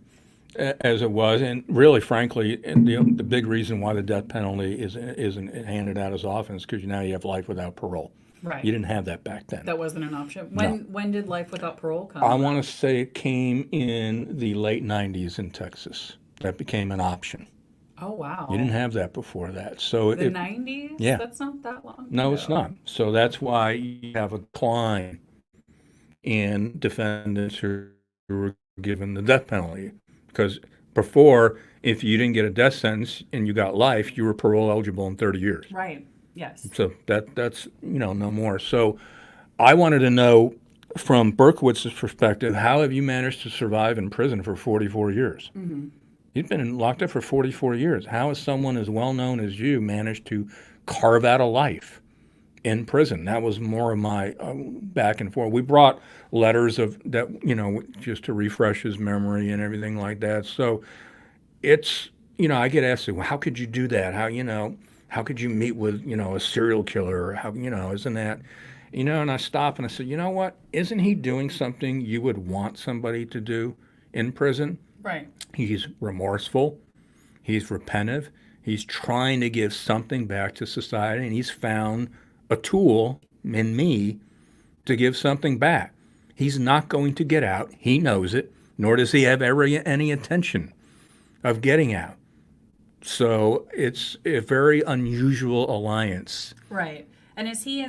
as it was, and really, frankly, and the big reason why the death penalty isn't handed out as often is because now you have life without parole. Right. You didn't have that back then. That wasn't an option. No. When did life without parole come? I want to say it came in the late 90s in Texas. That became an option. Oh, wow. You didn't have that before that. So The 90s? Yeah. That's not that long No, ago. it's not. So that's why you have a decline in defendants who were given the death penalty. Because before, if you didn't get a death sentence and you got life, you were parole eligible in 30 years. Right. Yes. So that's no more. So I wanted to know, from Berkowitz's perspective, how have you managed to survive in prison for 44 years? Mm-hmm. You've been locked up for 44 years. How has someone as well known as you managed to carve out a life in prison? That was more of my back and forth. We brought letters of that, just to refresh his memory and everything like that. So it's, I get asked, well, how could you do that? How could you meet with, a serial killer? Or how, isn't that, and I stop and I said, you know what? Isn't he doing something you would want somebody to do in prison? Right. He's remorseful. He's repentive. He's trying to give something back to society, and he's found a tool in me to give something back. He's not going to get out. He knows it, nor does he have any intention of getting out. So it's a very unusual alliance. Right. And is he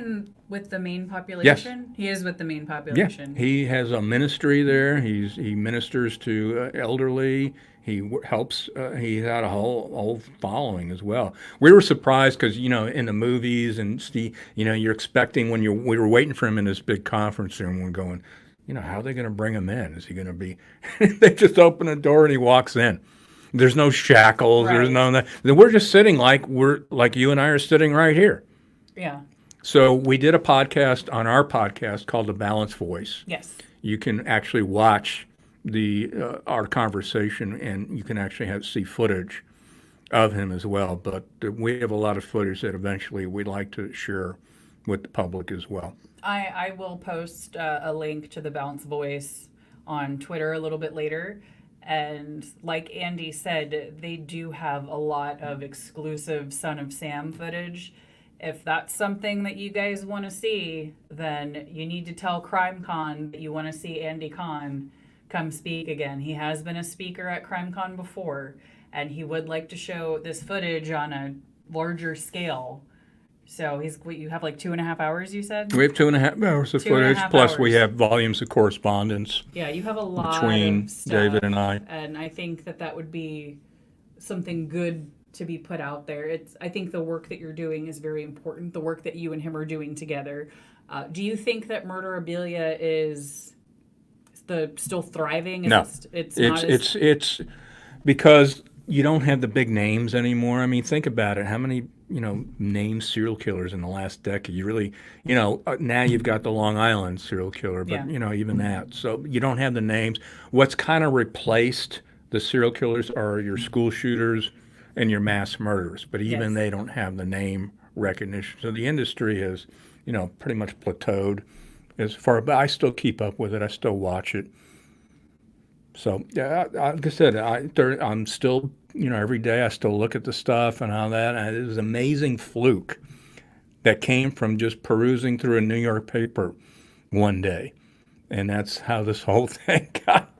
with the Maine population? Yes. He is with the Maine population. Yeah. He has a ministry there. He ministers to elderly. He helps. He had a whole following as well. We were surprised because in the movies and you're expecting we were waiting for him in this big conference room. We're going, how are they going to bring him in? Is he going to be? They just open the door and he walks in. There's no shackles. Right. There's no that. We're just sitting like you and I are sitting right here. Yeah. So we did a podcast on our podcast called The Balanced Voice. Yes. You can actually watch our conversation, and you can actually see footage of him as well. But we have a lot of footage that eventually we'd like to share with the public as well. I will post a link to The Balanced Voice on Twitter a little bit later. And like Andy said, they do have a lot of exclusive Son of Sam footage. If that's something that you guys want to see, then you need to tell CrimeCon that you want to see Andy Kahan come speak again. He has been a speaker at CrimeCon before, and he would like to show this footage on a larger scale. So you have like 2.5 hours, you said? We have 2.5 hours of Two and a footage, half plus we hours. have volumes of correspondence Yeah, you have a lot between of stuff, David and I. and I think that would be something good to be put out there. I think the work that you're doing is very important. The work that you and him are doing together. Do you think that Murderabilia is still thriving? No, It's not as it's because you don't have the big names anymore. I mean, think about it. How many, named serial killers in the last decade? You really, now you've got the Long Island serial killer, but, Yeah. even that. So you don't have the names. What's kind of replaced the serial killers are your school shooters and your mass murderers, but even Yes. they don't have the name recognition. So the industry has, pretty much plateaued as far, but I still keep up with it. I still watch it. So yeah, like I said, I'm still, every day I still look at the stuff and all that. And it was an amazing fluke that came from just perusing through a New York paper one day, and that's how this whole thing got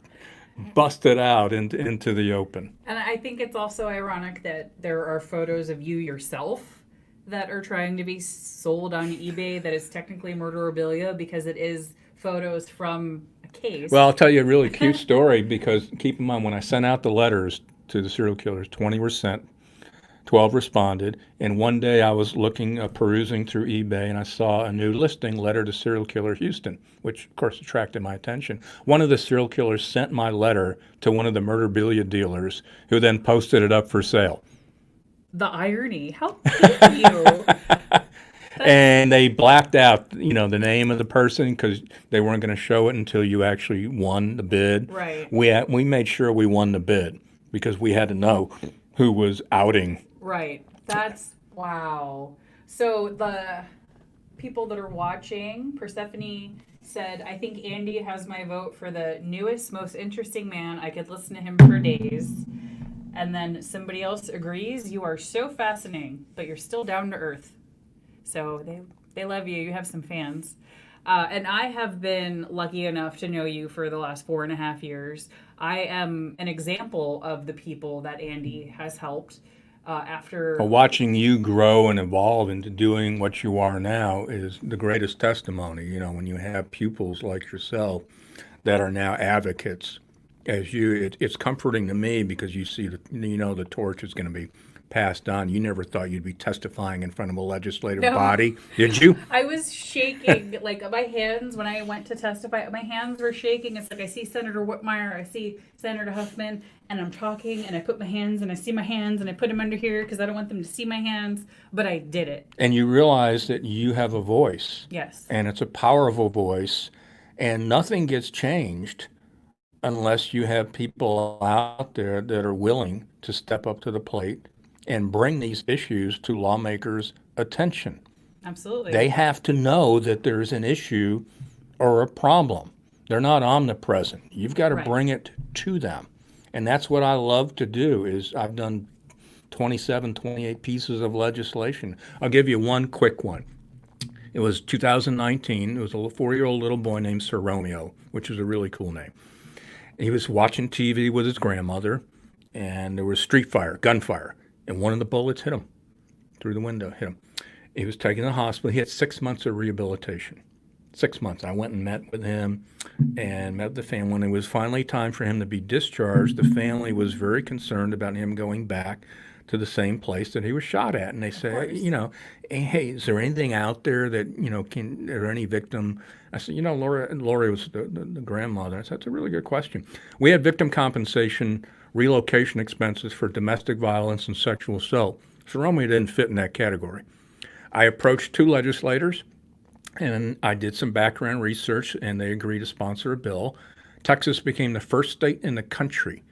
busted out into the open. And I think it's also ironic that there are photos of you yourself that are trying to be sold on eBay that is technically Murderabilia because it is photos from a case. Well, I'll tell you a really cute story because keep in mind when I sent out the letters to the serial killers, 20 were sent, 12 responded, and one day I was perusing through eBay, and I saw a new listing, letter to serial killer Houston, which of course attracted my attention. One of the serial killers sent my letter to one of the Murderabilia dealers, who then posted it up for sale. The irony. How dare you? And they blacked out, the name of the person because they weren't going to show it until you actually won the bid. Right. We made sure we won the bid because we had to know who was outing. Right. That's wow. So the people that are watching, Persephone said, I think Andy has my vote for the newest, most interesting man. I could listen to him for days. And then somebody else agrees, you are so fascinating, but you're still down to earth. So they love you. You have some fans. And I have been lucky enough to know you for the last 4.5 years. I am an example of the people that Andy has helped after. Well, watching you grow and evolve into doing what you are now is the greatest testimony, when you have pupils like yourself that are now advocates it's comforting to me because you see the torch is going to be passed on. You never thought you'd be testifying in front of a legislative body, did you? I was shaking, like my hands when I went to testify. My hands were shaking. It's like I see Senator Whitmire, I see Senator Huffman, and I'm talking, and I put my hands, and I see my hands, and I put them under here because I don't want them to see my hands. But I did it. And you realize that you have a voice. Yes. And it's a powerful voice, and nothing gets changed unless you have people out there that are willing to step up to the plate and bring these issues to lawmakers' attention. Absolutely. They have to know that there's an issue or a problem. They're not omnipresent. You've got to bring it to them. And that's what I love to do is I've done 27, 28 pieces of legislation. I'll give you one quick one. It was 2019. It was a 4-year-old little boy named Sir Romeo, which is a really cool name. He was watching TV with his grandmother, and there was gunfire. And one of the bullets hit him through the window, hit him. He was taken to the hospital. He had 6 months of rehabilitation. 6 months. I went and met with him and met with the family. When it was finally time for him to be discharged, the family was very concerned about him going back to the same place that he was shot at. And they said, hey, is there anything out there that, are there any victim? I said, Lori was the grandmother. I said, that's a really good question. We had victim compensation relocation expenses for domestic violence and sexual assault. So Romeo didn't fit in that category. I approached 2 legislators, and I did some background research, and they agreed to sponsor a bill. Texas became the first state in the country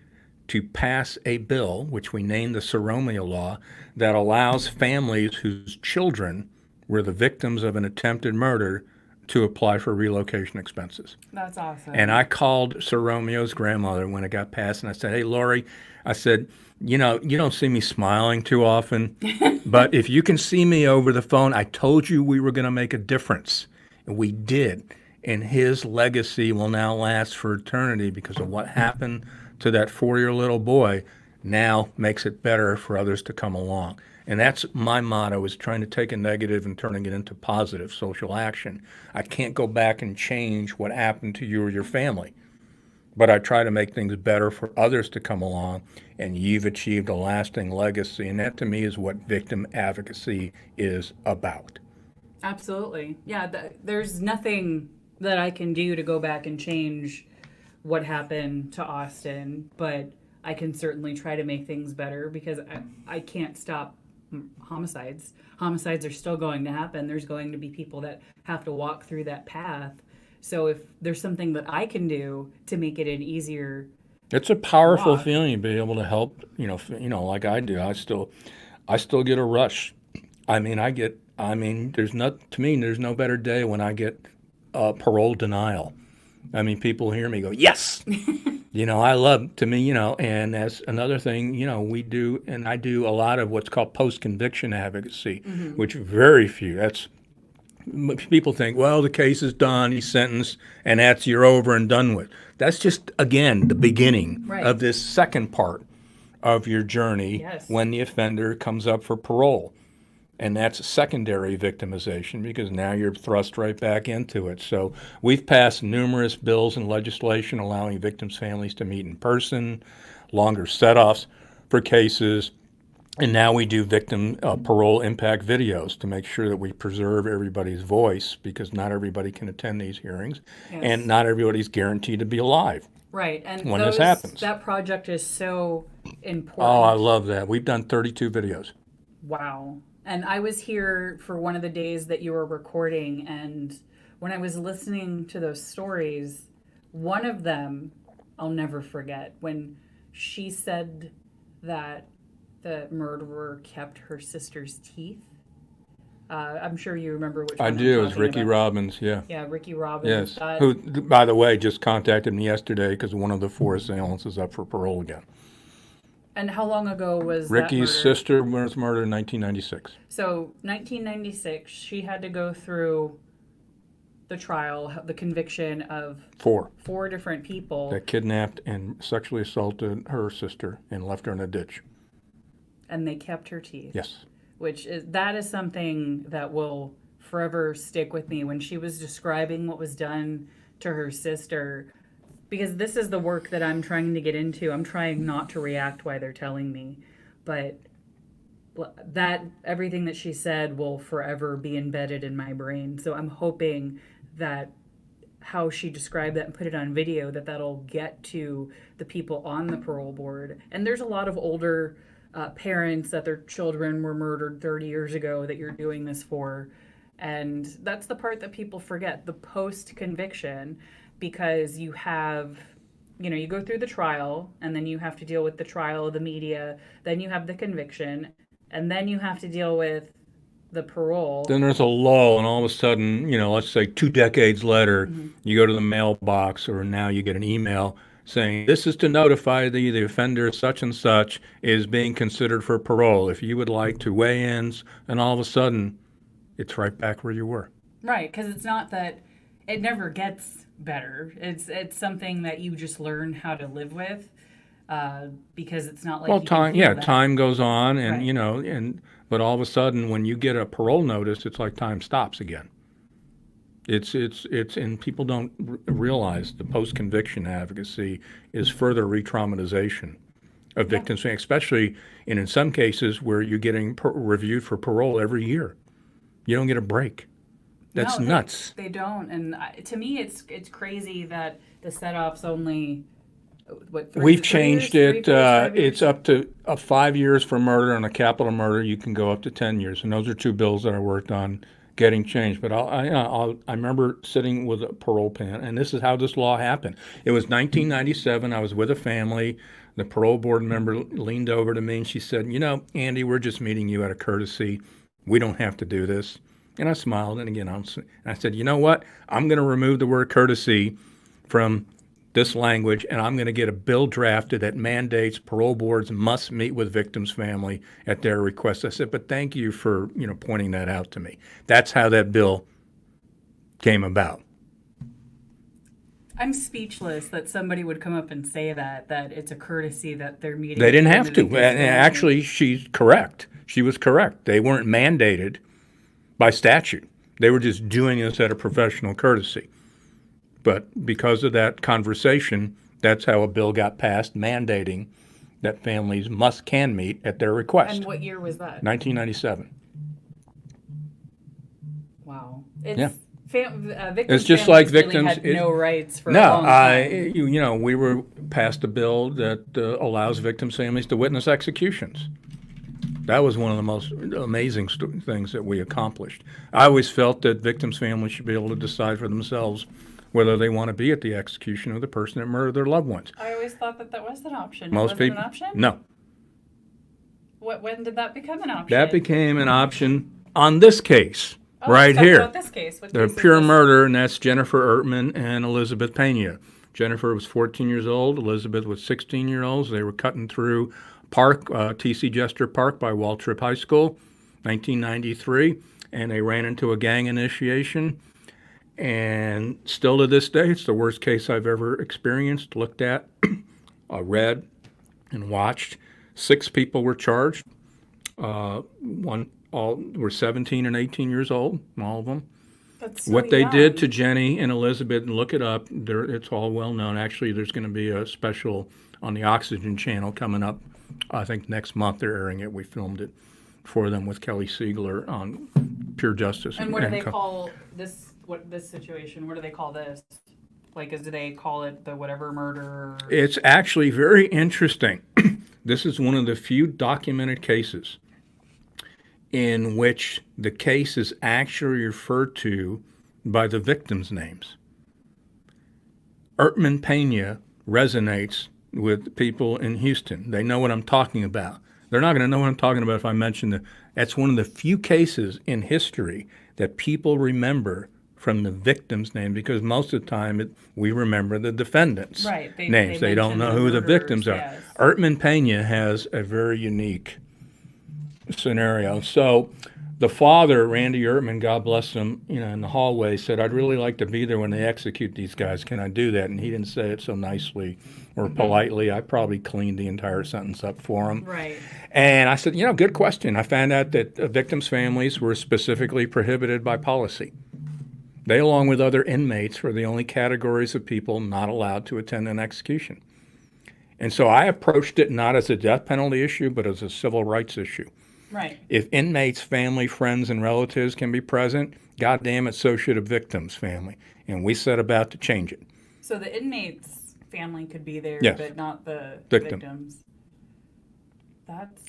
to pass a bill, which we named the Sir Romeo Law, that allows families whose children were the victims of an attempted murder to apply for relocation expenses. That's awesome. And I called Sir Romeo's grandmother when it got passed, and I said, "Hey, Lori," I said, "you know, you don't see me smiling too often, but if you can see me over the phone, I told you we were going to make a difference, and we did. And his legacy will now last for eternity because of what happened to that 4-year little boy. Now makes it better for others to come along." And that's my motto, is trying to take a negative and turning it into positive social action. I can't go back and change what happened to you or your family, but I try to make things better for others to come along, and you've achieved a lasting legacy. And that to me is what victim advocacy is about. Absolutely. Yeah, there's nothing that I can do to go back and change what happened to Austin, but I can certainly try to make things better because I can't stop homicides. Homicides are still going to happen. There's going to be people that have to walk through that path. So if there's something that I can do to make it an easier, It's a powerful walk. feeling to be able to help, like I do. I still get a rush. There's no better day when I get parole denial. I mean, people hear me go, yes. And that's another thing, we do, and I do a lot of what's called post-conviction advocacy, which very few, people think, well, the case is done, he's sentenced, and you're over and done with. That's just, again, the beginning Right. of this second part of your journey. Yes. When the offender comes up for parole. And that's secondary victimization because now you're thrust right back into it. So we've passed numerous bills and legislation allowing victims' families to meet in person, longer set-offs for cases, and now we do victim parole impact videos to make sure that we preserve everybody's voice because not everybody can attend these hearings, Yes. and not everybody's guaranteed to be alive. Right. And when this happens. That project is so important. Oh, I love that. We've done 32 videos. Wow. And I was here for one of the days that you were recording, and when I was listening to those stories, one of them I'll never forget when she said that the murderer kept her sister's teeth. I'm sure you remember which one I I'm do. It's talking Ricky about. Robbins, yeah. Yeah, Ricky Robbins. Yes, That, who, by the way, just contacted me yesterday because one of the 4 assailants is up for parole again. and how long ago was Ricky's that murder? sister was murdered in 1996. So 1996, she had to go through the trial, the conviction of 4 4 different people. that kidnapped and sexually assaulted her sister and left her in a ditch. And they kept her teeth. Yes. That is something that will forever stick with me when she was describing what was done to her sister, because this is the work that I'm trying to get into. I'm trying not to react while they're telling me, but that everything that she said will forever be embedded in my brain. So I'm hoping that how she described that and put it on video, that'll get to the people on the parole board. And there's a lot of older parents that their children were murdered 30 years ago that you're doing this for. And that's the part that people forget, the post-conviction, because you have, you go through the trial, and then you have to deal with the trial, the media, then you have the conviction, and then you have to deal with the parole. Then there's a lull, and all of a sudden, let's say 2 decades later, you go to the mailbox, or now you get an email saying, this is to notify the offender such and such is being considered for parole. If you would like to weigh in, and all of a sudden, it's right back where you were. Right, because it's not that it never gets better. It's something that you just learn how to live with, because it's not like Well, you can heal that. time goes on, and Right. but all of a sudden, when you get a parole notice, it's like time stops again. It's and people don't realize the post-conviction advocacy is further re-traumatization of victims, especially in some cases where you're getting reviewed for parole every year. You don't get a break. That's No, nuts. They don't, and to me, it's crazy that the set-off's only We've changed it. 5 years? It's up to 5 years for murder, and a capital murder you can go up to 10 years. And those are 2 bills that I worked on getting changed. But I remember sitting with a parole pen, and this is how this law happened. It was 1997. I was with a family. The parole board member leaned over to me, and she said, Andy, we're just meeting you out of courtesy. We don't have to do this. And I smiled, and again, I said, you know what? I'm going to remove the word courtesy from this language, and I'm going to get a bill drafted that mandates parole boards must meet with victims' family at their request. I said, but thank you for, pointing that out to me. That's how that bill came about. I'm speechless that somebody would come up and say that it's a courtesy that they're meeting. They didn't with have the to. victim's And family. actually, she's correct. She was correct. They weren't mandated by statute. They were just doing this out of professional courtesy. But because of that conversation, that's how a bill got passed mandating that families can meet at their request. And what year was that? 1997. Wow. Yeah. Victims' It's just like families victims. really had no rights for a long time. We were passed a bill that allows victims' families to witness executions. That was one of the most amazing things that we accomplished. I always felt that victims' families should be able to decide for themselves whether they want to be at the execution of the person that murdered their loved ones. I always thought that was an option. Most was people, it an option? no. When did that become an option? That became an option on this case, let's right talk here. about this case. What The case is pure this? murder, and that's Jennifer Ertman and Elizabeth Pena. Jennifer was 14 years old. Elizabeth was 16 years old. They were cutting through T.C. Jester Park by Waltrip High School, 1993, and they ran into a gang initiation. And still to this day, it's the worst case I've ever experienced, looked at, read, and watched. 6 people were charged. All were 17 and 18 years old, all of them. That's so What they young. did to Jenny and Elizabeth, and look it up, it's all well known. Actually, there's going to be a special on the Oxygen channel coming up. I think next month they're airing it. We filmed it for them with Kelly Siegler on Pure Justice. And what do they call this? This situation? What do they call this? Like, do they call it the whatever murder? It's actually very interesting. This is one of the few documented cases in which the case is actually referred to by the victims' names. Ertman Pena resonates with people in Houston. They know what I'm talking about. They're not going to know what I'm talking about if I mention that's one of the few cases in history that people remember from the victim's name, because most of the time we remember the defendants' names. They don't know who the victims are. Yes. Ertman Pena has a very unique scenario. So the father, Randy Ertman, God bless him, in the hallway said, I'd really like to be there when they execute these guys. Can I do that? And he didn't say it so nicely or politely. I probably cleaned the entire sentence up for him. Right. And I said, good question. I found out that victims' families were specifically prohibited by policy. They, along with other inmates, were the only categories of people not allowed to attend an execution. And so I approached it not as a death penalty issue, but as a civil rights issue. Right. If inmates, family, friends, and relatives can be present, God damn it, so should a victim's family. And we set about to change it. So the inmate's family could be there, Yes. but not the Victim. victims.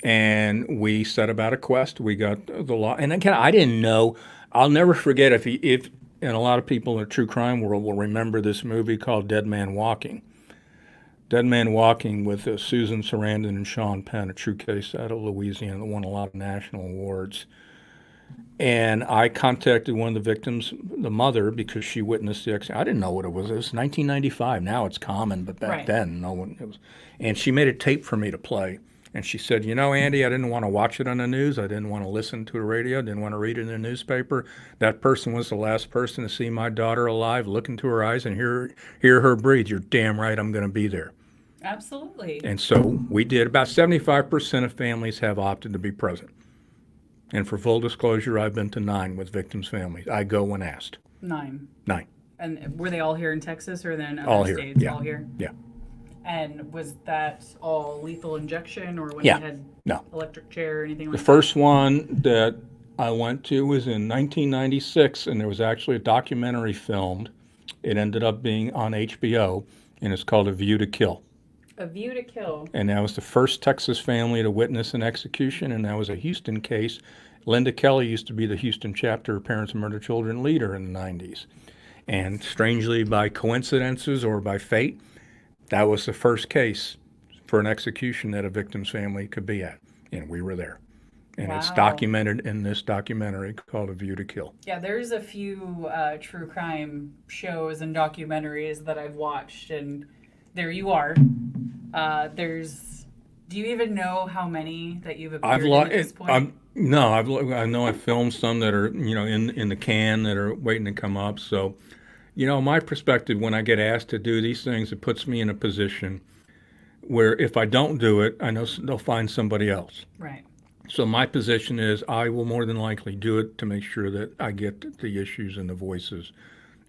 And we set about a quest. We got the law. And again, I didn't know. I'll never forget if and a lot of people in the true crime world will remember this movie called Dead Man Walking. Dead Man Walking with Susan Sarandon and Sean Penn, a true case out of Louisiana that won a lot of national awards. And I contacted one of the victims, the mother, because she witnessed the accident. I didn't know what it was. It was 1995. Now it's common, but back then, no one. It was. And she made a tape for me to play. And she said, Andy, I didn't want to watch it on the news. I didn't want to listen to the radio. Didn't want to read it in the newspaper. That person was the last person to see my daughter alive, look into her eyes, and hear her breathe. You're damn right I'm going to be there. Absolutely. And so we did. About 75% of families have opted to be present. And for full disclosure, I've been to 9 with victims' families. I go when asked. 9. 9. And were they all here in Texas or then other All here. states? Yeah. All here? Yeah. And was that all lethal injection or when Yeah. they had No. electric chair or anything like The that? first one that I went to was in 1996, and there was actually a documentary filmed. It ended up being on HBO, and it's called A View to Kill. A View to Kill. And that was the first Texas family to witness an execution, and that was a Houston case. Linda Kelly used to be the Houston chapter of Parents of Murdered Children leader in the 90s. And strangely, by coincidences or by fate, that was the first case for an execution that a victim's family could be at, and we were there. And it's Wow. documented in this documentary called A View to Kill. Yeah, there's a few true crime shows and documentaries that I've watched, and there you are. Do you even know how many that you've appeared in at this point? I know I've filmed some that are, in the can that are waiting to come up. So, my perspective when I get asked to do these things, it puts me in a position where if I don't do it, I know they'll find somebody else. Right. So my position is I will more than likely do it to make sure that I get the issues and the voices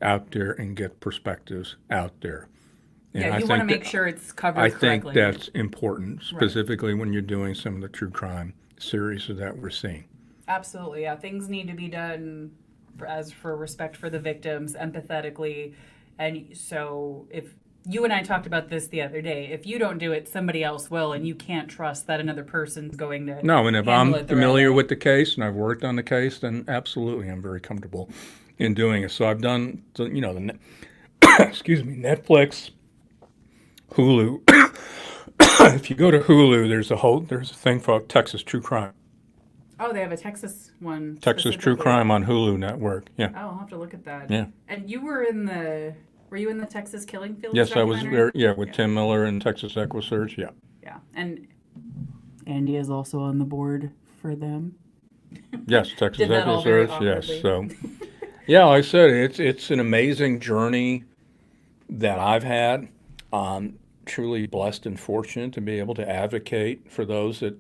out there and get perspectives out there. And Yeah, I you want to think make sure it's covered I correctly. think that's important, specifically when you're doing some of the true crime series that we're seeing. Absolutely, yeah. Things need to be done for respect for the victims, empathetically, and so if you and I talked about this the other day, if you don't do it, somebody else will, and you can't trust that another person's going to No, and if handle I'm it the right familiar way. with the case and I've worked on the case, then absolutely I'm very comfortable in doing it. So I've done, excuse me, Netflix, Hulu. If you go to Hulu, there's a thing called Texas True Crime. Oh, they have a Texas one Texas True specifically. Crime on Hulu Network. Yeah. Oh, I'll have to look at that. Yeah. And were you in the Texas Killing Fields Yes, I was documentary? there. Yeah, with Tim Miller and Texas EquiSearch. Yeah. Yeah, and Andy is also on the board for them. Yes, Texas Did that all very EquiSearch. Yes. awkwardly. So, yeah, like I said, it's an amazing journey that I've had. Truly blessed and fortunate to be able to advocate for those that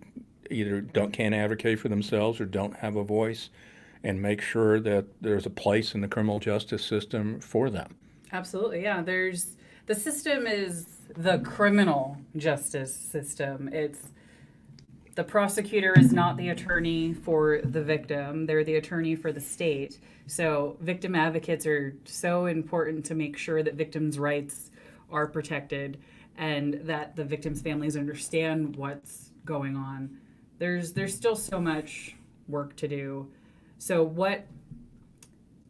either can't advocate for themselves or don't have a voice, and make sure that there's a place in the criminal justice system for them. Absolutely, yeah. The system is the criminal justice system. The prosecutor is not the attorney for the victim. They're the attorney for the state. So victim advocates are so important to make sure that victims' rights are protected and that the victims' families understand what's going on. There's still so much work to do. So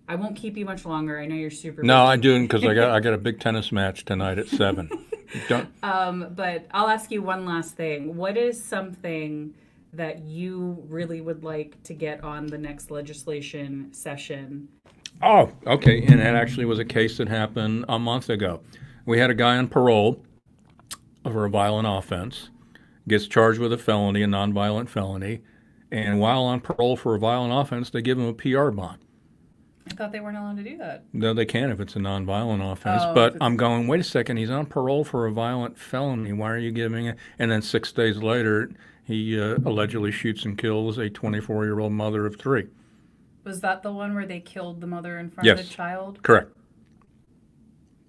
I won't keep you much longer. I know you're super busy. No, I do, because I got a big tennis match tonight at 7. Don't, But I'll ask you one last thing. What is something that you really would like to get on the next legislation session? Oh, okay. And that actually was a case that happened a month ago. We had a guy on parole for a violent offense, gets charged with a felony, a nonviolent felony, and while on parole for a violent offense, they give him a PR bond. I thought they weren't allowed to do that. No, they can if it's a nonviolent offense. Oh, But I'm going, wait a second, he's on parole for a violent felony. Why are you giving it? And then 6 days later, he allegedly shoots and kills a 24-year-old mother of 3. Was that the one where they killed the mother in front of Yes. the child? Correct.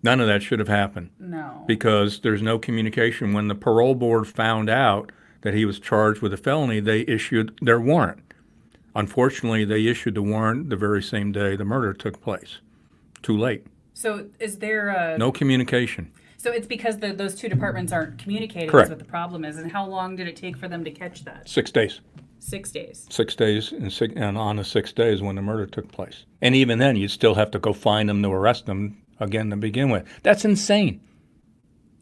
None of that should have happened No. because there's no communication. When the parole board found out that he was charged with a felony, they issued their warrant. Unfortunately, they issued the warrant the very same day the murder took place. Too late. So is there a... No communication. So it's because those two departments aren't communicating Correct. is what the problem is. And how long did it take for them to catch that? 6 days. 6 days. 6 days, and on the 6 days when the murder took place. And even then, you'd still have to go find them to arrest them again to begin with. That's insane.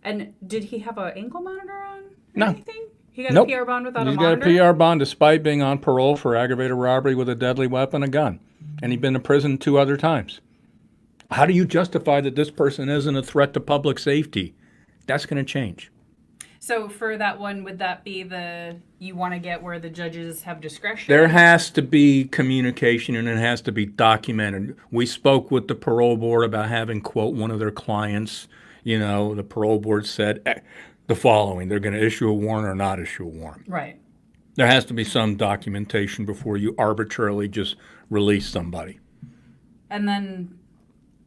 And did he have an ankle monitor on? Or No. anything? He got Nope. a PR bond without He's a got monitor? a PR bond despite being on parole for aggravated robbery with a deadly weapon, a gun. And he'd been to prison 2 other times. How do you justify that this person isn't a threat to public safety? That's going to change. So for that one, would that be you want to get where the judges have discretion? There has to be communication, and it has to be documented. We spoke with the parole board about having, quote, one of their clients. The parole board said the following: they're going to issue a warrant or not issue a warrant. Right. There has to be some documentation before you arbitrarily just release somebody. And then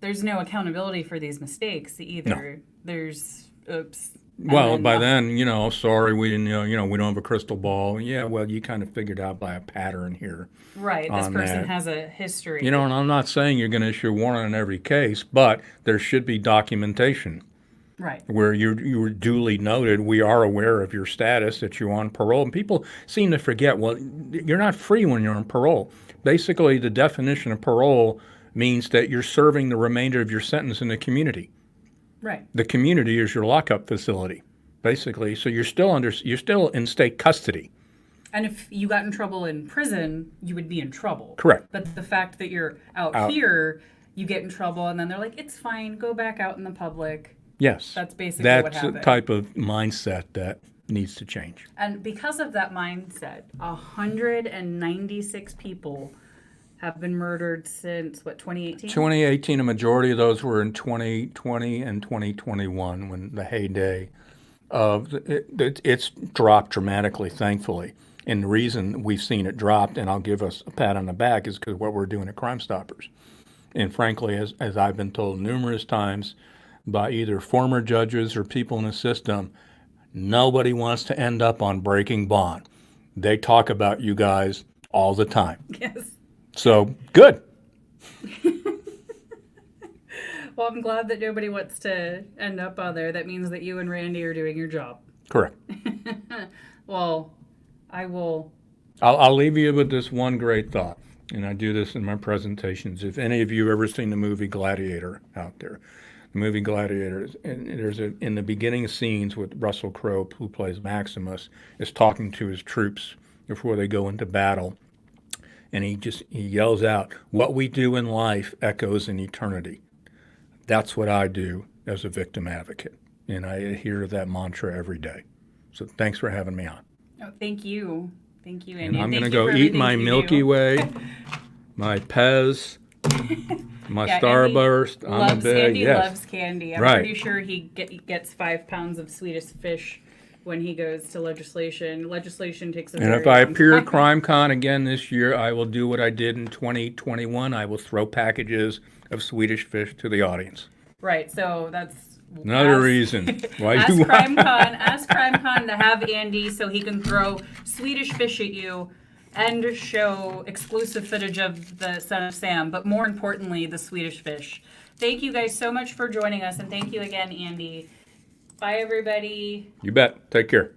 there's no accountability for these mistakes either. No. There's oops. And Well, by then, sorry, we didn't, we don't have a crystal ball. Yeah, well, you kind of figured out by a pattern here. Right. This on person that. has a history. And I'm not saying you're going to issue a warrant in every case, but there should be documentation Right. where you were duly noted. We are aware of your status, that you're on parole. And people seem to forget, well, you're not free when you're on parole. Basically, the definition of parole means that you're serving the remainder of your sentence in the community. Right. The community is your lockup facility, basically. So you're still in state custody. And if you got in trouble in prison, you would be in trouble. Correct. But the fact that you're out here, you get in trouble, and then they're like, it's fine, go back out in the public. Yes. That's basically what That's the happened. type of mindset that needs to change. And because of that mindset, 196 people have been murdered since, what, 2018? 2018, a majority of those were in 2020 and 2021 when the heyday of it's dropped dramatically, thankfully. And the reason we've seen it dropped, and I'll give us a pat on the back, is because what we're doing at Crime Stoppers. And frankly, as I've been told numerous times by either former judges or people in the system, nobody wants to end up on breaking bond. They talk about you guys all the time. Yes. So, good. Well, I'm glad that nobody wants to end up on there. That means that you and Randy are doing your job. Correct. Well, I will. I'll leave you with this one great thought, and I do this in my presentations. If any of you ever seen the movie Gladiator out there, the movie Gladiator, and there's in the beginning scenes with Russell Crowe, who plays Maximus, is talking to his troops before they go into battle, and he yells out, "What we do in life echoes in eternity." That's what I do as a victim advocate, and I adhere to that mantra every day. So thanks for having me on. Oh, thank you. Thank you, Andy. And I'm going to go eat my Milky Way, my Pez, my Starburst. I'm a big, Andy yes. loves candy. I'm Right. pretty sure he gets 5 pounds of Swedish fish when he goes to legislation. Legislation takes a And very if I long appear time. at CrimeCon again this year, I will do what I did in 2021. I will throw packages of Swedish fish to the audience. Right, so that's Another reason why ask you CrimeCon to have Andy so he can throw Swedish fish at you and show exclusive footage of the Son of Sam, but more importantly, the Swedish fish. Thank you guys so much for joining us, and thank you again, Andy. Bye, everybody. You bet. Take care.